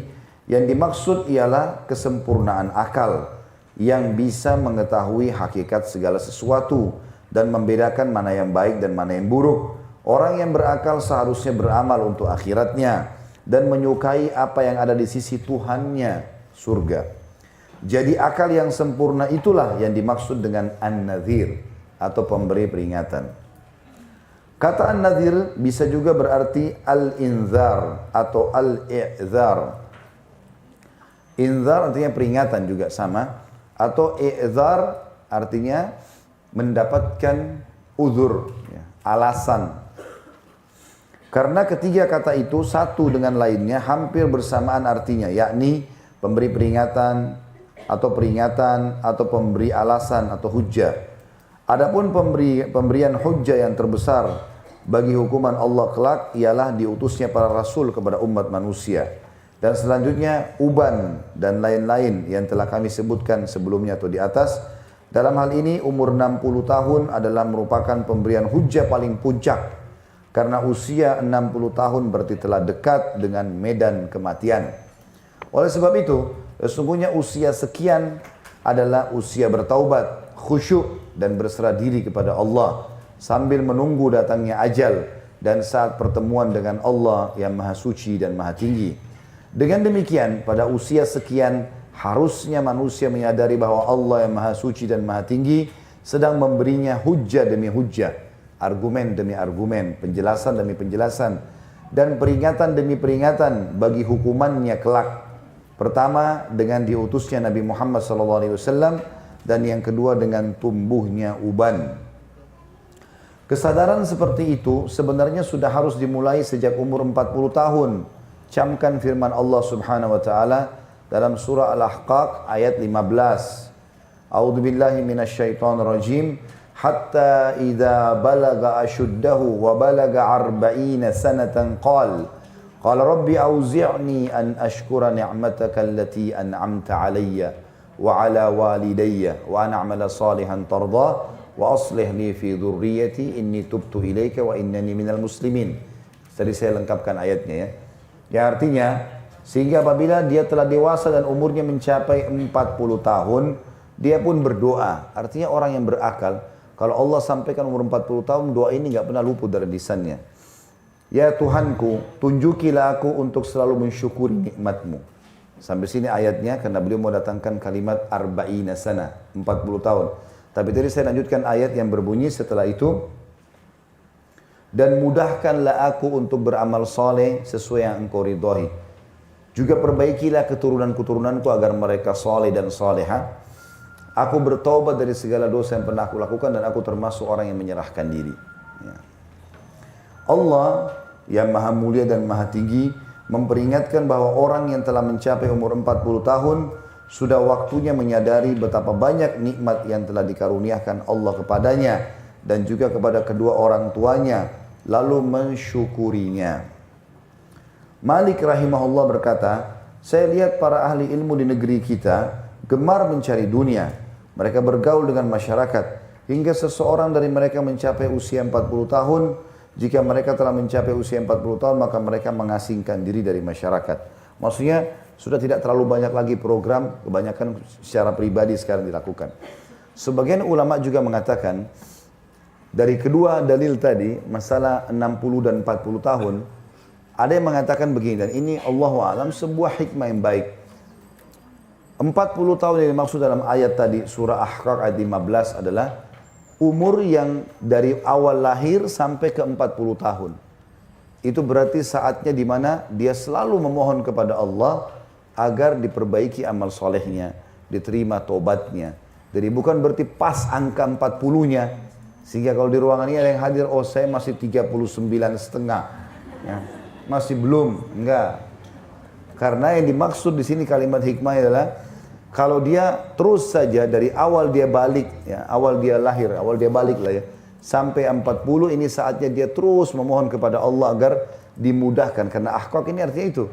Speaker 1: yang dimaksud ialah kesempurnaan akal yang bisa mengetahui hakikat segala sesuatu dan membedakan mana yang baik dan mana yang buruk. Orang yang berakal seharusnya beramal untuk akhiratnya dan menyukai apa yang ada di sisi Tuhannya, surga. Jadi akal yang sempurna itulah yang dimaksud dengan an-nadhir atau pemberi peringatan. Kata an-nadhir bisa juga berarti al-inzar atau al-i'zar. Inzar artinya peringatan juga sama, atau i'zar artinya mendapatkan uzur, ya, alasan. Karena ketiga kata itu satu dengan lainnya hampir bersamaan artinya, yakni pemberi peringatan atau pemberi alasan atau hujjah. Adapun pemberian hujjah yang terbesar bagi hukuman Allah kelak ialah diutusnya para rasul kepada umat manusia. Dan selanjutnya uban dan lain-lain yang telah kami sebutkan sebelumnya atau di atas. Dalam hal ini umur 60 tahun adalah merupakan pemberian hujjah paling puncak. Karena usia 60 tahun berarti telah dekat dengan medan kematian. Oleh sebab itu, sesungguhnya usia sekian adalah usia bertaubat, khusyuk dan berserah diri kepada Allah sambil menunggu datangnya ajal dan saat pertemuan dengan Allah yang Maha Suci dan Maha Tinggi. Dengan demikian, pada usia sekian harusnya manusia menyadari bahwa Allah yang Maha Suci dan Maha Tinggi sedang memberinya hujjah demi hujjah, argumen demi argumen, penjelasan demi penjelasan, dan peringatan demi peringatan bagi hukumannya kelak. Pertama dengan diutusnya Nabi Muhammad SAW, dan yang kedua dengan tumbuhnya uban. Kesadaran seperti itu sebenarnya sudah harus dimulai sejak umur 40 tahun. Camkan firman Allah Subhanahu wa taala dalam surah Al-Ahqaq ayat 15. A'udzu billahi minasyaitonir rajim. Hatta idza balaga ashuddahu wa balaga 40 sanatan qala rabbi auzi'ni an ashkura ni'mataka allati an'amta 'alayya wa 'ala walidayya wa an a'mala salihan tardah wa aslih li fi dhurriyyati inni tubtu ilaika wa innani minal muslimin. Tadi saya lengkapkan ayatnya ya. Ya artinya sehingga apabila dia telah dewasa dan umurnya mencapai 40 tahun, dia pun berdoa. Artinya orang yang berakal, kalau Allah sampaikan umur 40 tahun, doa ini enggak pernah luput dari lisannya. Ya Tuhanku, tunjukilah aku untuk selalu mensyukuri nikmatmu. Sampai sini ayatnya karena beliau mau datangkan kalimat arba'ina sana, 40 tahun. Tapi tadi saya lanjutkan ayat yang berbunyi setelah itu, dan mudahkanlah aku untuk beramal soleh sesuai yang engkau ridhoi. Juga perbaikilah keturunan-keturunanku agar mereka soleh dan soleha. Aku bertobat dari segala dosa yang pernah aku lakukan dan aku termasuk orang yang menyerahkan diri. Ya. Allah yang maha mulia dan maha tinggi memperingatkan bahwa orang yang telah mencapai umur 40 tahun sudah waktunya menyadari betapa banyak nikmat yang telah dikaruniakan Allah kepadanya dan juga kepada kedua orang tuanya, lalu mensyukurinya. Malik rahimahullah berkata, Saya lihat para ahli ilmu di negeri kita gemar mencari dunia. Mereka bergaul dengan masyarakat hingga seseorang dari mereka mencapai usia 40 tahun. Jika mereka telah mencapai usia 40 tahun, maka mereka mengasingkan diri dari masyarakat. Maksudnya sudah tidak terlalu banyak lagi program, kebanyakan secara pribadi sekarang dilakukan. Sebagian ulama juga mengatakan dari kedua dalil tadi, masalah 60 dan 40 tahun, ada yang mengatakan begini, dan ini Allahu a'lam sebuah hikmah yang baik. 40 tahun yang dimaksud dalam ayat tadi, surah Ahqaf ayat 15 adalah umur yang dari awal lahir sampai ke 40 tahun. Itu berarti saatnya di mana dia selalu memohon kepada Allah agar diperbaiki amal solehnya, diterima tobatnya. Jadi bukan berarti pas angka 40-nya, sehingga kalau di ruangan ini ada yang hadir, oh saya masih 39,5, ya. Masih belum, enggak. Karena yang dimaksud di sini kalimat hikmah adalah kalau dia terus saja dari awal dia balik, ya, awal dia lahir, awal dia balik lah ya, sampai 40 ini saatnya dia terus memohon kepada Allah agar dimudahkan. Karena ahqaq ini artinya itu,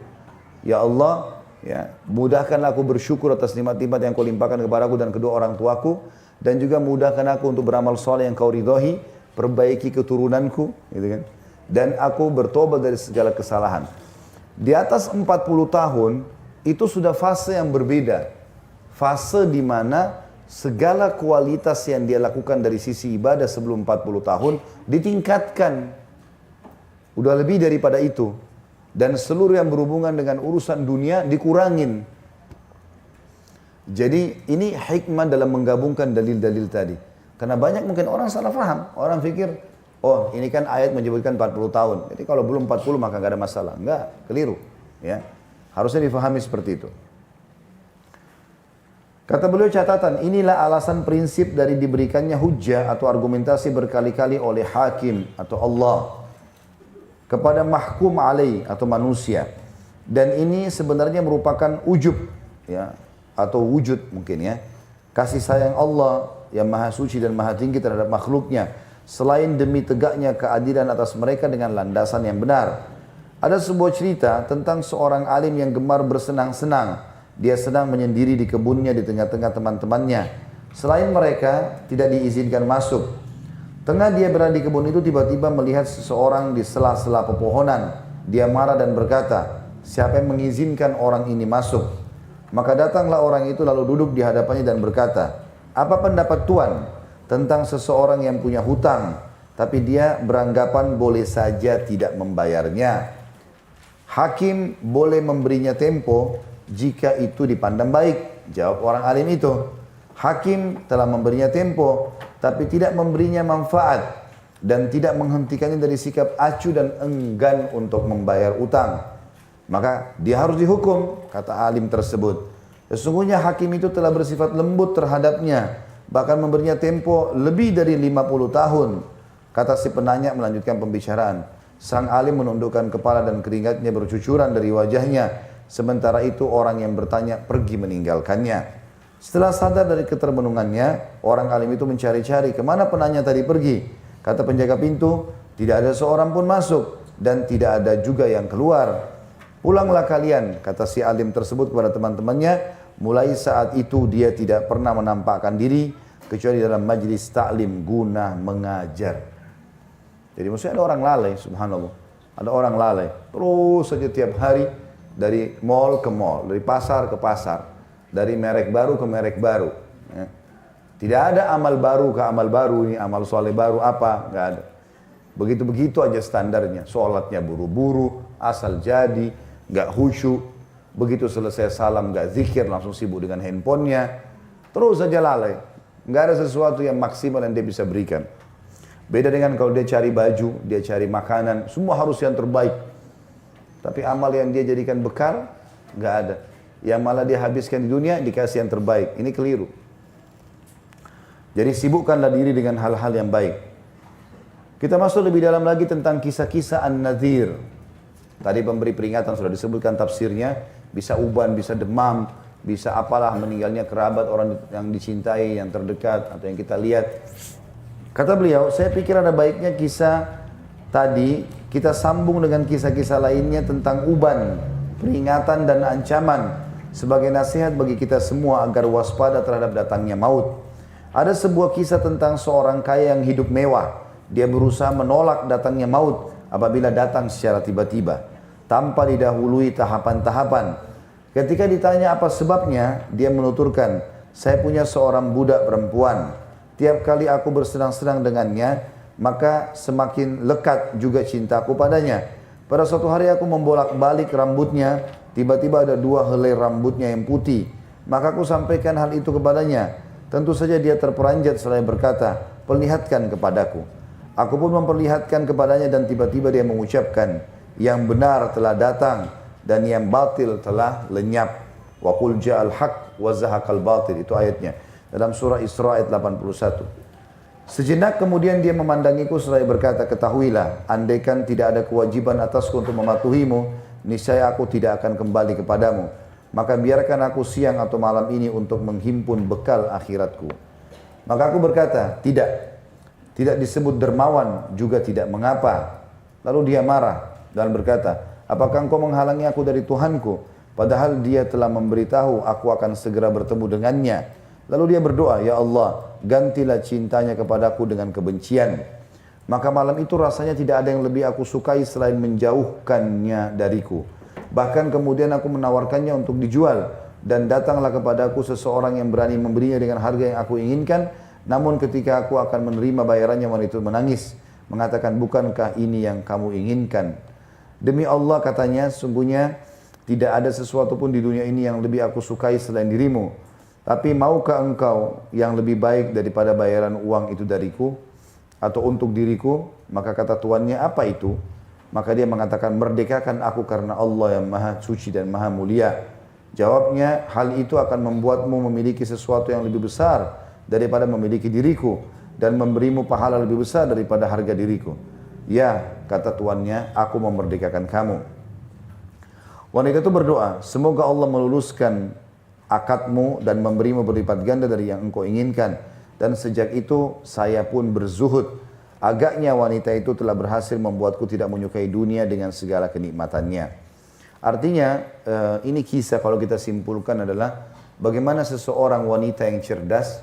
Speaker 1: ya Allah, ya, mudahkanlah aku bersyukur atas nikmat-nikmat yang kau limpahkan kepadaku dan kedua orang tuaku, dan juga mudahkan aku untuk beramal soleh yang kau ridhoi, perbaiki keturunanku, gitu kan. Dan aku bertobat dari segala kesalahan. Di atas 40 tahun itu sudah fase yang berbeda. Fase di mana segala kualitas yang dia lakukan dari sisi ibadah sebelum 40 tahun ditingkatkan. Udah lebih daripada itu. Dan seluruh yang berhubungan dengan urusan dunia dikurangin. Jadi ini hikmah dalam menggabungkan dalil-dalil tadi. Karena banyak mungkin orang salah paham. Orang pikir, oh ini kan ayat menyebutkan 40 tahun. Jadi kalau belum 40 maka nggak ada masalah. Enggak, keliru. Ya, harusnya difahami seperti itu. Kata beliau catatan, inilah alasan prinsip dari diberikannya hujjah atau argumentasi berkali-kali oleh hakim atau Allah kepada mahkum alaih atau manusia. Dan ini sebenarnya merupakan ujub, ya, atau wujud mungkin ya. Kasih sayang Allah yang maha suci dan maha tinggi terhadap makhluknya. Selain demi tegaknya keadilan atas mereka dengan landasan yang benar. Ada sebuah cerita tentang seorang alim yang gemar bersenang-senang. Dia sedang menyendiri di kebunnya di tengah-tengah teman-temannya. Selain mereka tidak diizinkan masuk. Tengah dia berada di kebun itu tiba-tiba melihat seseorang di sela-sela pepohonan. Dia marah dan berkata, siapa yang mengizinkan orang ini masuk? Maka datanglah orang itu lalu duduk di hadapannya dan berkata, apa pendapat Tuan tentang seseorang yang punya hutang, tapi dia beranggapan boleh saja tidak membayarnya? Hakim boleh memberinya tempo jika itu dipandang baik. Jawab orang alim itu. Hakim telah memberinya tempo, tapi tidak memberinya manfaat dan tidak menghentikannya dari sikap acuh dan enggan untuk membayar utang. Maka dia harus dihukum, kata alim tersebut. Sesungguhnya hakim itu telah bersifat lembut terhadapnya, bahkan memberinya tempo lebih dari 50 tahun. Kata si penanya melanjutkan pembicaraan. Sang alim menundukkan kepala dan keringatnya bercucuran dari wajahnya. Sementara itu orang yang bertanya pergi meninggalkannya. Setelah sadar dari ketermenungannya, orang alim itu mencari-cari kemana penanya tadi pergi. Kata penjaga pintu, tidak ada seorang pun masuk dan tidak ada juga yang keluar. Pulanglah kalian, kata si alim tersebut kepada teman-temannya. Mulai saat itu dia tidak pernah menampakkan diri kecuali dalam majlis taklim guna mengajar. Jadi maksudnya ada orang lalai, subhanallah. Ada orang lalai, terus saja tiap hari dari mall ke mall, dari pasar ke pasar, dari merek baru ke merek baru. Ya. Tidak ada amal baru ke amal baru, ini amal soleh baru apa, nggak ada. Begitu-begitu aja standarnya, sholatnya buru-buru, asal jadi, nggak khusyuk. Begitu selesai salam nggak zikir, langsung sibuk dengan handphonenya, terus saja lalai. Nggak ada sesuatu yang maksimal yang dia bisa berikan. Beda dengan kalau dia cari baju, dia cari makanan, semua harus yang terbaik. Tapi amal yang dia jadikan bekal, nggak ada. Yang malah dia habiskan di dunia, dikasih yang terbaik. Ini keliru. Jadi sibukkanlah diri dengan hal-hal yang baik. Kita masuk lebih dalam lagi tentang kisah-kisah An-Nadhir. Tadi pemberi peringatan sudah disebutkan tafsirnya. Bisa uban, bisa demam, bisa apalah meninggalnya kerabat, orang yang dicintai, yang terdekat, atau yang kita lihat. Kata beliau, saya pikir ada baiknya kisah tadi kita sambung dengan kisah-kisah lainnya tentang uban peringatan dan ancaman sebagai nasihat bagi kita semua agar waspada terhadap datangnya maut. Ada sebuah kisah tentang seorang kaya yang hidup mewah. Dia berusaha menolak datangnya maut apabila datang secara tiba-tiba, tanpa didahului tahapan-tahapan. Ketika ditanya apa sebabnya, dia menuturkan, saya punya seorang budak perempuan. Tiap kali aku bersenang-senang dengannya, maka semakin lekat juga cintaku padanya. Pada suatu hari aku membolak-balik rambutnya, tiba-tiba ada 2 helai rambutnya yang putih. Maka aku sampaikan hal itu kepadanya. Tentu saja dia terperanjat seraya berkata, perlihatkan kepadaku. Aku pun memperlihatkan kepadanya dan tiba-tiba dia mengucapkan, yang benar telah datang dan yang batil telah lenyap. Wa qul ja'al haq wa zahaqal batil, itu ayatnya dalam surah Isra ayat 81. Sejenak kemudian dia memandangiku seraya berkata, ketahuilah, andaikan tidak ada kewajiban atasku untuk mematuhimu, niscaya aku tidak akan kembali kepadamu. Maka biarkan aku siang atau malam ini untuk menghimpun bekal akhiratku. Maka aku berkata, tidak disebut dermawan, juga tidak mengapa. Lalu dia marah dan berkata, apakah engkau menghalangi aku dari Tuhanku? Padahal dia telah memberitahu aku akan segera bertemu dengannya. Lalu dia berdoa, ya Allah, gantilah cintanya kepadaku dengan kebencian. Maka malam itu rasanya tidak ada yang lebih aku sukai selain menjauhkannya dariku. Bahkan kemudian aku menawarkannya untuk dijual. Dan datanglah kepadaku seseorang yang berani memberinya dengan harga yang aku inginkan. Namun ketika aku akan menerima bayarannya, wanita itu menangis. Mengatakan, bukankah ini yang kamu inginkan? Demi Allah katanya, sungguhnya tidak ada sesuatu pun di dunia ini yang lebih aku sukai selain dirimu. Tapi maukah engkau yang lebih baik daripada bayaran uang itu dariku? Atau untuk diriku? Maka kata tuannya, apa itu? Maka dia mengatakan, merdekakan aku karena Allah yang maha suci dan maha mulia. Jawabnya, hal itu akan membuatmu memiliki sesuatu yang lebih besar daripada memiliki diriku, dan memberimu pahala lebih besar daripada harga diriku. Ya, kata tuannya, aku memerdekakan kamu. Wanita itu berdoa, semoga Allah meluluskan akadmu dan memberimu berlipat ganda dari yang engkau inginkan. Dan sejak itu saya pun berzuhud. Agaknya wanita itu telah berhasil membuatku tidak menyukai dunia dengan segala kenikmatannya. Artinya ini kisah kalau kita simpulkan adalah bagaimana seseorang wanita yang cerdas,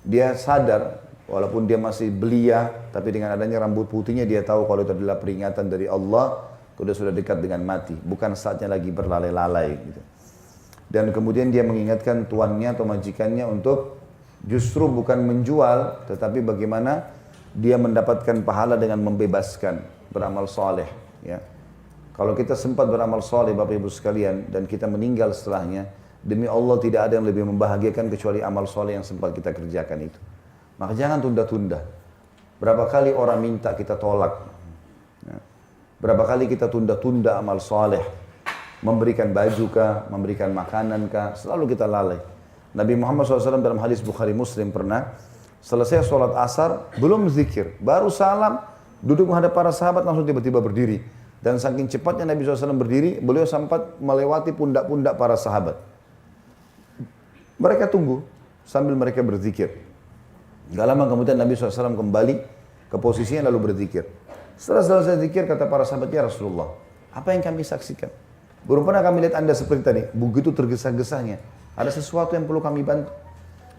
Speaker 1: dia sadar walaupun dia masih belia, tapi dengan adanya rambut putihnya dia tahu kalau itu adalah peringatan dari Allah, sudah dekat dengan mati, bukan saatnya lagi berlalai-lalai gitu. Dan kemudian dia mengingatkan tuannya atau majikannya untuk justru bukan menjual, tetapi bagaimana dia mendapatkan pahala dengan membebaskan, beramal soleh. Ya. Kalau kita sempat beramal soleh, Bapak Ibu sekalian, dan kita meninggal setelahnya, demi Allah tidak ada yang lebih membahagiakan kecuali amal soleh yang sempat kita kerjakan itu. Maka jangan tunda-tunda. Berapa kali orang minta kita tolak. Ya. Berapa kali kita tunda-tunda amal soleh. Memberikan baju kah, memberikan makanan kah, selalu kita lalai. Nabi Muhammad SAW dalam hadis Bukhari Muslim pernah, selesai sholat asar, belum zikir, baru salam, duduk menghadap para sahabat, langsung tiba-tiba berdiri. Dan saking cepatnya Nabi SAW berdiri, beliau sempat melewati pundak-pundak para sahabat. Mereka tunggu, sambil mereka berzikir. Gak lama kemudian Nabi SAW kembali ke posisinya lalu berzikir. Setelah selesai zikir, kata para sahabat, ya Rasulullah, apa yang kami saksikan? Belum pernah kami lihat anda seperti tadi, begitu tergesa-gesanya. Ada sesuatu yang perlu kami bantu.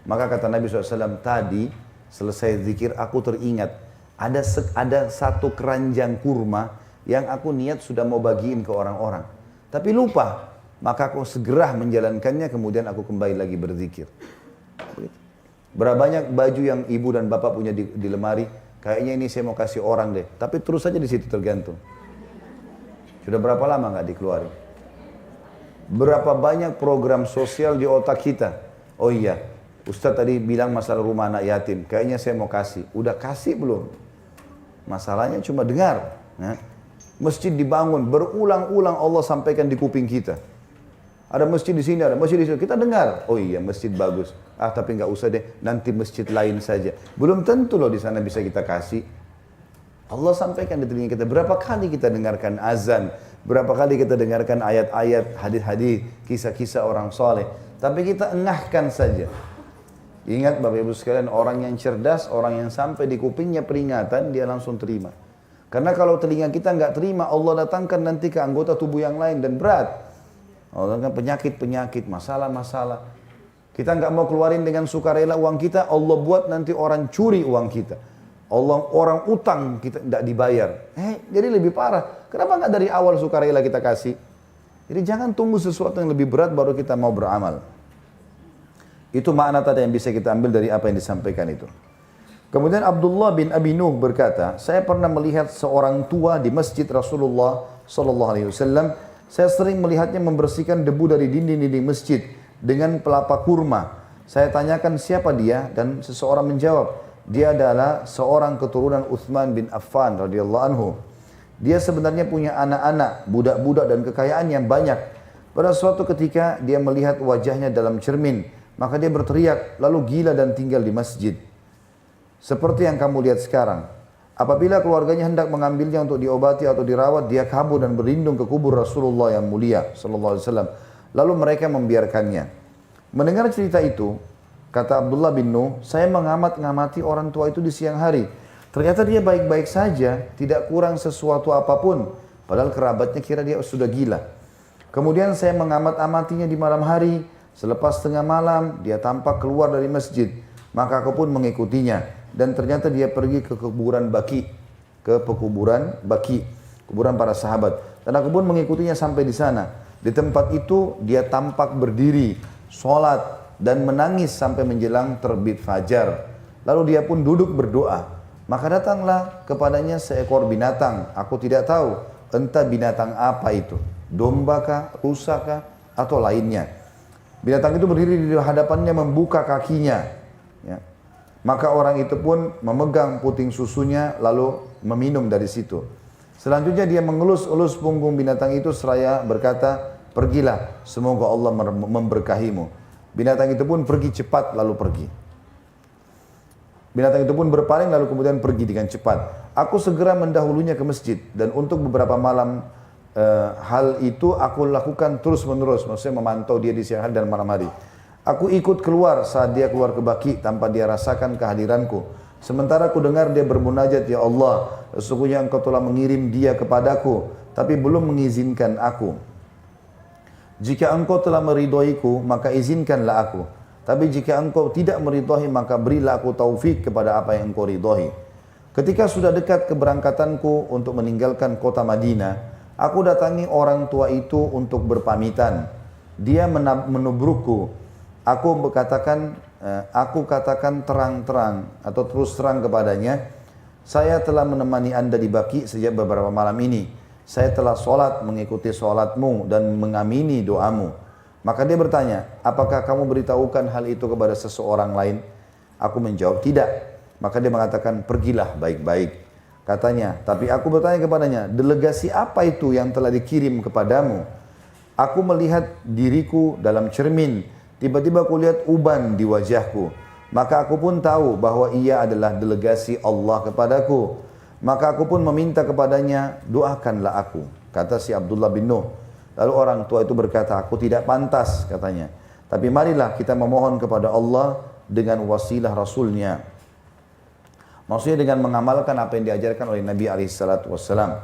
Speaker 1: Maka kata Nabi SAW, tadi selesai zikir aku teringat ada satu keranjang kurma yang aku niat sudah mau bagiin ke orang-orang. Tapi lupa, maka aku segera menjalankannya, kemudian aku kembali lagi berzikir. Berapa banyak baju yang ibu dan bapak punya di lemari, kayaknya ini saya mau kasih orang deh. Tapi terus saja di situ tergantung. Sudah berapa lama nggak dikeluarin? Berapa banyak program sosial di otak kita? Oh iya, Ustadz tadi bilang masalah rumah anak yatim, kayaknya saya mau kasih. Udah kasih belum? Masalahnya cuma dengar. Nah, masjid dibangun, berulang-ulang Allah sampaikan di kuping kita. Ada masjid di sini, ada masjid di sini. Kita dengar, oh iya masjid bagus. Ah tapi nggak usah deh, nanti masjid lain saja. Belum tentu loh di sana bisa kita kasih. Allah sampaikan di telinga kita. Berapa kali kita dengarkan azan, berapa kali kita dengarkan ayat-ayat, hadis-hadis, kisah-kisah orang soleh. Tapi kita engahkan saja. Ingat Bapak Ibu sekalian, orang yang cerdas, orang yang sampai di kupingnya peringatan, dia langsung terima. Karena kalau telinga kita nggak terima, Allah datangkan nanti ke anggota tubuh yang lain dan berat. Allah kan penyakit-penyakit, masalah-masalah. Kita nggak mau keluarin dengan sukarela uang kita, Allah buat nanti orang curi uang kita. Orang utang kita tidak dibayar. Jadi lebih parah. Kenapa nggak dari awal sukarela kita kasih? Jadi jangan tunggu sesuatu yang lebih berat baru kita mau beramal. Itu makna tadi yang bisa kita ambil dari apa yang disampaikan itu. Kemudian Abdullah bin Abi Nuh berkata, saya pernah melihat seorang tua di masjid Rasulullah Sallallahu Alaihi Wasallam. Saya sering melihatnya membersihkan debu dari dinding-dinding masjid dengan pelapa kurma. Saya tanyakan siapa dia dan seseorang menjawab, dia adalah seorang keturunan Uthman bin Affan radhiyallahu anhu. Dia sebenarnya punya anak-anak, budak-budak dan kekayaan yang banyak. Pada suatu ketika dia melihat wajahnya dalam cermin, maka dia berteriak lalu gila dan tinggal di masjid. Seperti yang kamu lihat sekarang. Apabila keluarganya hendak mengambilnya untuk diobati atau dirawat, dia kabur dan berlindung ke kubur Rasulullah yang mulia sallallahu alaihi wasallam. Lalu mereka membiarkannya. Mendengar cerita itu, kata Abdullah bin Nuh, saya mengamati orang tua itu di siang hari. Ternyata dia baik-baik saja, tidak kurang sesuatu apapun. Padahal kerabatnya kira dia sudah gila. Kemudian saya mengamatinya di malam hari. Selepas tengah malam, dia tampak keluar dari masjid. Maka aku pun mengikutinya. Dan ternyata dia pergi ke kuburan Baki. Ke pekuburan Baki. Kuburan para sahabat. Dan aku pun mengikutinya sampai di sana. Di tempat itu dia tampak berdiri, sholat, dan menangis sampai menjelang terbit fajar. Lalu dia pun duduk berdoa. Maka datanglah kepadanya seekor binatang. Aku tidak tahu entah binatang apa itu. Domba kah, rusa kah, atau lainnya. Binatang itu berdiri di hadapannya membuka kakinya. Ya. Maka orang itu pun memegang puting susunya lalu meminum dari situ. Selanjutnya dia mengelus-elus punggung binatang itu seraya berkata, pergilah, semoga Allah memberkahimu. Binatang itu pun pergi cepat lalu pergi. Binatang itu pun berpaling lalu kemudian pergi dengan cepat. Aku segera mendahulunya ke masjid dan untuk beberapa malam hal itu aku lakukan terus menerus. Maksudnya memantau dia di siang hari dan malam hari. Aku ikut keluar saat dia keluar ke Baki tanpa dia rasakan kehadiranku. Sementara aku dengar dia bermunajat, ya Allah, sesungguhnya engkau telah mengirim dia kepadaku, tapi belum mengizinkan aku. Jika engkau telah meridhoiku, maka izinkanlah aku. Tapi jika engkau tidak meridhoi, maka berilah aku taufik kepada apa yang engkau ridhoi. Ketika sudah dekat keberangkatanku untuk meninggalkan kota Madinah, aku datangi orang tua itu untuk berpamitan. Dia menubrukku. Aku katakan terang-terang atau terus terang kepadanya, saya telah menemani anda di Baki sejak beberapa malam ini. Saya telah sholat mengikuti sholatmu dan mengamini doamu. Maka dia bertanya, apakah kamu beritahukan hal itu kepada seseorang lain? Aku menjawab, tidak. Maka dia mengatakan, pergilah baik-baik. Katanya, tapi aku bertanya kepadanya, delegasi apa itu yang telah dikirim kepadamu? Aku melihat diriku dalam cermin. Tiba-tiba aku lihat uban di wajahku. Maka aku pun tahu bahwa ia adalah delegasi Allah kepadaku. Maka aku pun meminta kepadanya, doakanlah aku. Kata si Abdullah bin Nuh. Lalu orang tua itu berkata, aku tidak pantas katanya. Tapi marilah kita memohon kepada Allah dengan wasilah Rasulnya. Maksudnya dengan mengamalkan apa yang diajarkan oleh Nabi SAW.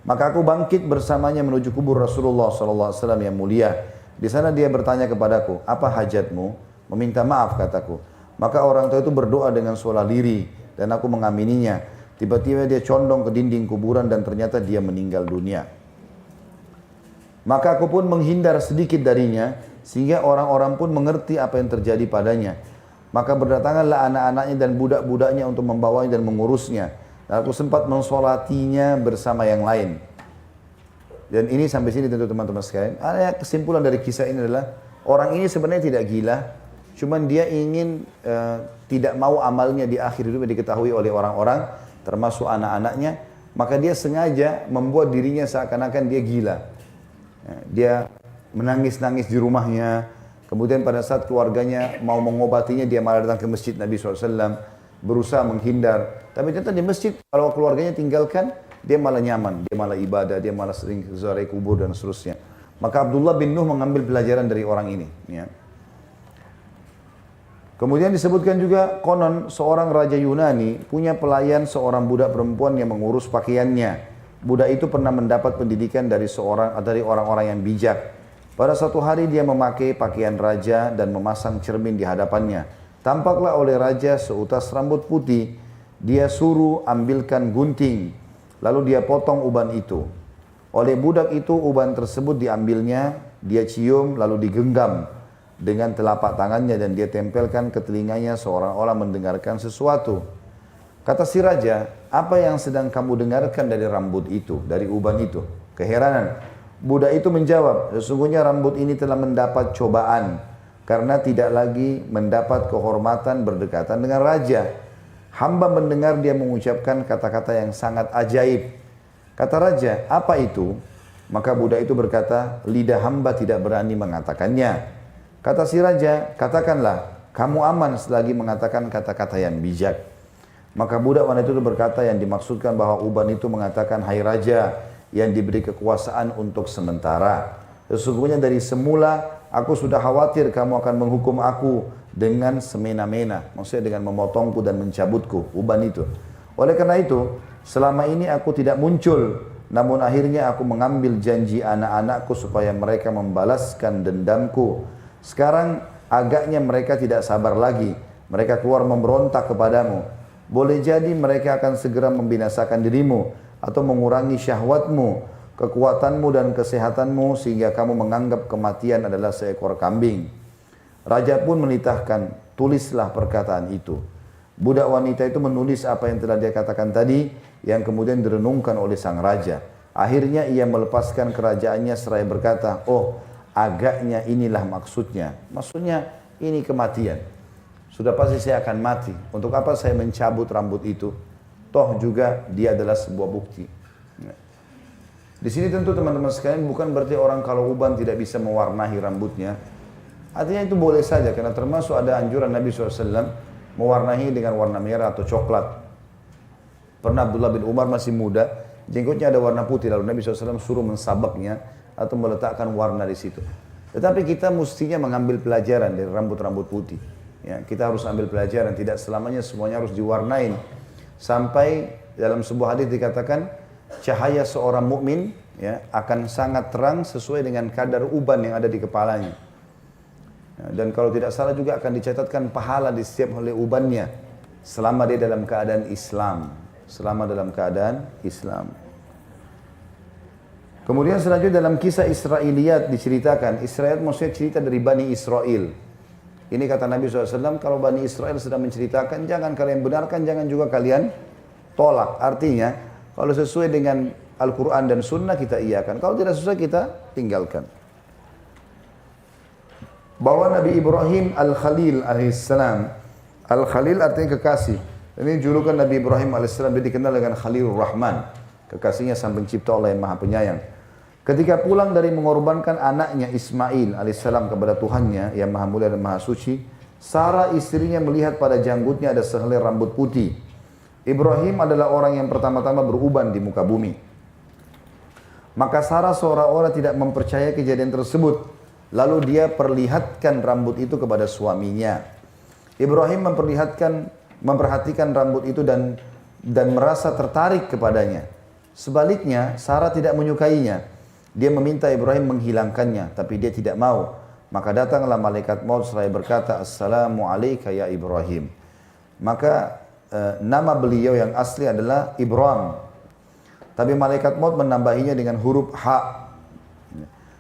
Speaker 1: Maka aku bangkit bersamanya menuju kubur Rasulullah SAW yang mulia. Di sana dia bertanya kepadaku, apa hajatmu? Meminta maaf kataku. Maka orang tua itu berdoa dengan suara lirih dan aku mengamininya. Tiba-tiba dia condong ke dinding kuburan dan ternyata dia meninggal dunia. Maka aku pun menghindar sedikit darinya sehingga orang-orang pun mengerti apa yang terjadi padanya. Maka berdatanganlah anak-anaknya dan budak-budaknya untuk membawanya dan mengurusnya. Dan aku sempat mensolatinya bersama yang lain. Dan ini sampai sini tentu teman-teman sekalian. Ada kesimpulan dari kisah ini adalah orang ini sebenarnya tidak gila, cuman dia ingin tidak mau amalnya di akhir hidup diketahui oleh orang-orang, termasuk anak-anaknya. Maka dia sengaja membuat dirinya seakan-akan dia gila. Dia menangis-nangis di rumahnya. Kemudian pada saat keluarganya mau mengobatinya, dia malah datang ke masjid Nabi SAW, berusaha menghindar. Tapi ternyata di masjid kalau keluarganya tinggalkan, dia malah nyaman, dia malah ibadah, dia malah sering ziarah kubur dan seterusnya. Maka Abdullah bin Nuh mengambil pelajaran dari orang ini. Ya. Kemudian disebutkan juga konon seorang raja Yunani punya pelayan seorang budak perempuan yang mengurus pakaiannya. Budak itu pernah mendapat pendidikan dari orang-orang yang bijak. Pada suatu hari dia memakai pakaian raja dan memasang cermin di hadapannya. Tampaklah oleh raja seutas rambut putih. Dia suruh ambilkan gunting. Lalu dia potong uban itu. Oleh budak itu uban tersebut diambilnya. Dia cium lalu digenggam dengan telapak tangannya dan dia tempelkan ke telinganya seolah-olah mendengarkan sesuatu. Kata si raja, apa yang sedang kamu dengarkan dari rambut itu, dari uban itu? Keheranan. Budak itu menjawab, sesungguhnya rambut ini telah mendapat cobaan karena tidak lagi mendapat kehormatan berdekatan dengan raja. Hamba mendengar dia mengucapkan kata-kata yang sangat ajaib. Kata raja, apa itu? Maka budak itu berkata, lidah hamba tidak berani mengatakannya. Kata si raja, katakanlah, kamu aman selagi mengatakan kata-kata yang bijak. Maka budak wanita itu berkata yang dimaksudkan bahwa uban itu mengatakan, hai raja, yang diberi kekuasaan untuk sementara. Sesungguhnya dari semula aku sudah khawatir kamu akan menghukum aku dengan semena-mena. Maksudnya dengan memotongku dan mencabutku, uban itu. Oleh karena itu, selama ini aku tidak muncul. Namun akhirnya aku mengambil janji anak-anakku supaya mereka membalaskan dendamku. Sekarang agaknya mereka tidak sabar lagi. Mereka keluar memberontak kepadamu. Boleh jadi mereka akan segera membinasakan dirimu atau mengurangi syahwatmu, kekuatanmu dan kesehatanmu sehingga kamu menganggap kematian adalah seekor kambing. Raja pun menitahkan, tulislah perkataan itu. Budak wanita itu menulis apa yang telah dia katakan tadi yang kemudian direnungkan oleh sang raja. Akhirnya ia melepaskan kerajaannya seraya berkata, oh agaknya inilah maksudnya. Maksudnya ini kematian. Sudah pasti saya akan mati. Untuk apa saya mencabut rambut itu? Toh juga dia adalah sebuah bukti. Di sini tentu teman-teman sekalian bukan berarti orang kalau uban tidak bisa mewarnai rambutnya. Artinya itu boleh saja karena termasuk ada anjuran Nabi SAW mewarnai dengan warna merah atau coklat. Pernah Abdullah bin Umar masih muda, jenggotnya ada warna putih lalu Nabi SAW suruh mensabaknya atau meletakkan warna di situ. Tetapi kita mestinya mengambil pelajaran dari rambut-rambut putih. Ya, kita harus ambil pelajaran, tidak selamanya semuanya harus diwarnain. Sampai dalam sebuah hadis dikatakan cahaya seorang mukmin ya akan sangat terang sesuai dengan kadar uban yang ada di kepalanya. Dan kalau tidak salah juga akan dicatatkan pahala di setiap helai ubannya selama dia dalam keadaan Islam, selama dalam keadaan Islam. Kemudian selanjutnya dalam kisah Israiliyat diceritakan, Israel maksudnya cerita dari Bani Israel. Ini kata Nabi SAW, kalau Bani Israel sedang menceritakan, jangan kalian benarkan, jangan juga kalian tolak. Artinya, kalau sesuai dengan Al-Quran dan Sunnah kita iakan. Kalau tidak sesuai kita tinggalkan. Bahwa Nabi Ibrahim Al-Khalil alaihissalam. Al-Khalil artinya kekasih. Ini julukan Nabi Ibrahim alaihissalam, dia dikenal dengan Khalilur Rahman. Kekasihnya sang pencipta Allah yang maha penyayang. Ketika pulang dari mengorbankan anaknya Ismail alaihissalam kepada Tuhannya yang maha mulia dan maha suci, Sarah istrinya melihat pada janggutnya ada sehelai rambut putih. Ibrahim adalah orang yang pertama-tama beruban di muka bumi. Maka Sarah seolah-olah tidak mempercayai kejadian tersebut. Lalu dia perlihatkan rambut itu kepada suaminya. Ibrahim memperhatikan rambut itu dan merasa tertarik kepadanya. Sebaliknya, Sarah tidak menyukainya. Dia meminta Ibrahim menghilangkannya, tapi dia tidak mau. Maka datanglah malaikat maut seraya berkata, Assalamu alayka ya Ibrahim. Maka nama beliau yang asli adalah Ibrahim. Tapi malaikat maut menambahinya dengan huruf H.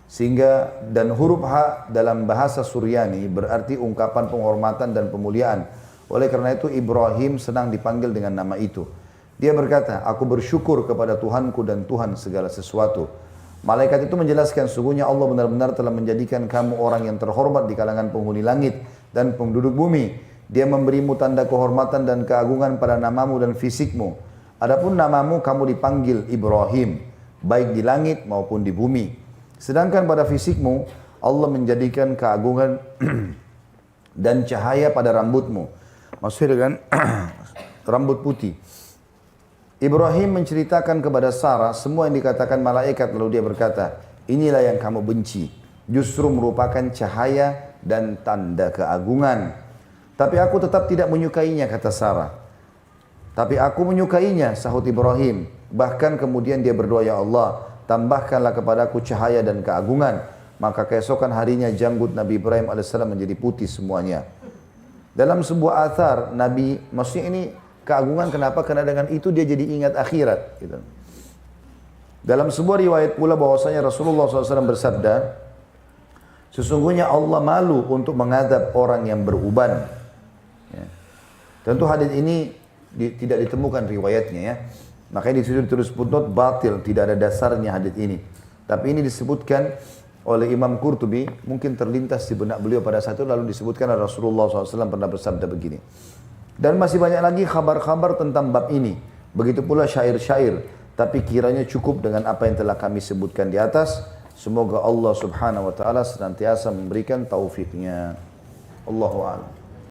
Speaker 1: Sehingga, dan huruf H dalam bahasa Suryani berarti ungkapan penghormatan dan pemuliaan. Oleh karena itu Ibrahim senang dipanggil dengan nama itu. Dia berkata, aku bersyukur kepada Tuhanku dan Tuhan segala sesuatu. Malaikat itu menjelaskan, sungguhnya Allah benar-benar telah menjadikan kamu orang yang terhormat di kalangan penghuni langit dan penduduk bumi. Dia memberimu tanda kehormatan dan keagungan pada namamu dan fisikmu. Adapun namamu kamu dipanggil Ibrahim, baik di langit maupun di bumi. Sedangkan pada fisikmu, Allah menjadikan keagungan dan cahaya pada rambutmu. Maksudnya dengan rambut putih. Ibrahim menceritakan kepada Sarah semua yang dikatakan malaikat, lalu dia berkata, inilah yang kamu benci, justru merupakan cahaya dan tanda keagungan. Tapi aku tetap tidak menyukainya, kata Sarah. Tapi aku menyukainya, sahut Ibrahim. Bahkan kemudian dia berdoa, ya Allah, tambahkanlah kepadaku cahaya dan keagungan. maka keesokan harinya janggut Nabi Ibrahim alaihissalam menjadi putih semuanya. Dalam sebuah athar Nabi, maksudnya ini keagungan kenapa? Karena dengan itu dia jadi ingat akhirat. Gitu. Dalam sebuah riwayat pula bahwasanya Rasulullah SAW bersabda, sesungguhnya Allah malu untuk mengadab orang yang beruban. Ya. Tentu hadis ini tidak ditemukan riwayatnya ya. Makanya disitu ditulis footnote batil, tidak ada dasarnya hadis ini. Tapi ini disebutkan oleh Imam Qurtubi, mungkin terlintas di benak beliau pada saat itu, lalu disebutkan oleh Rasulullah SAW pernah bersabda begini. Dan masih banyak lagi kabar-kabar tentang bab ini. Begitu pula syair-syair. Tapi kiranya cukup dengan apa yang telah kami sebutkan di atas. Semoga Allah Subhanahu wa taala senantiasa memberikan taufiknya. Allahu a'lam.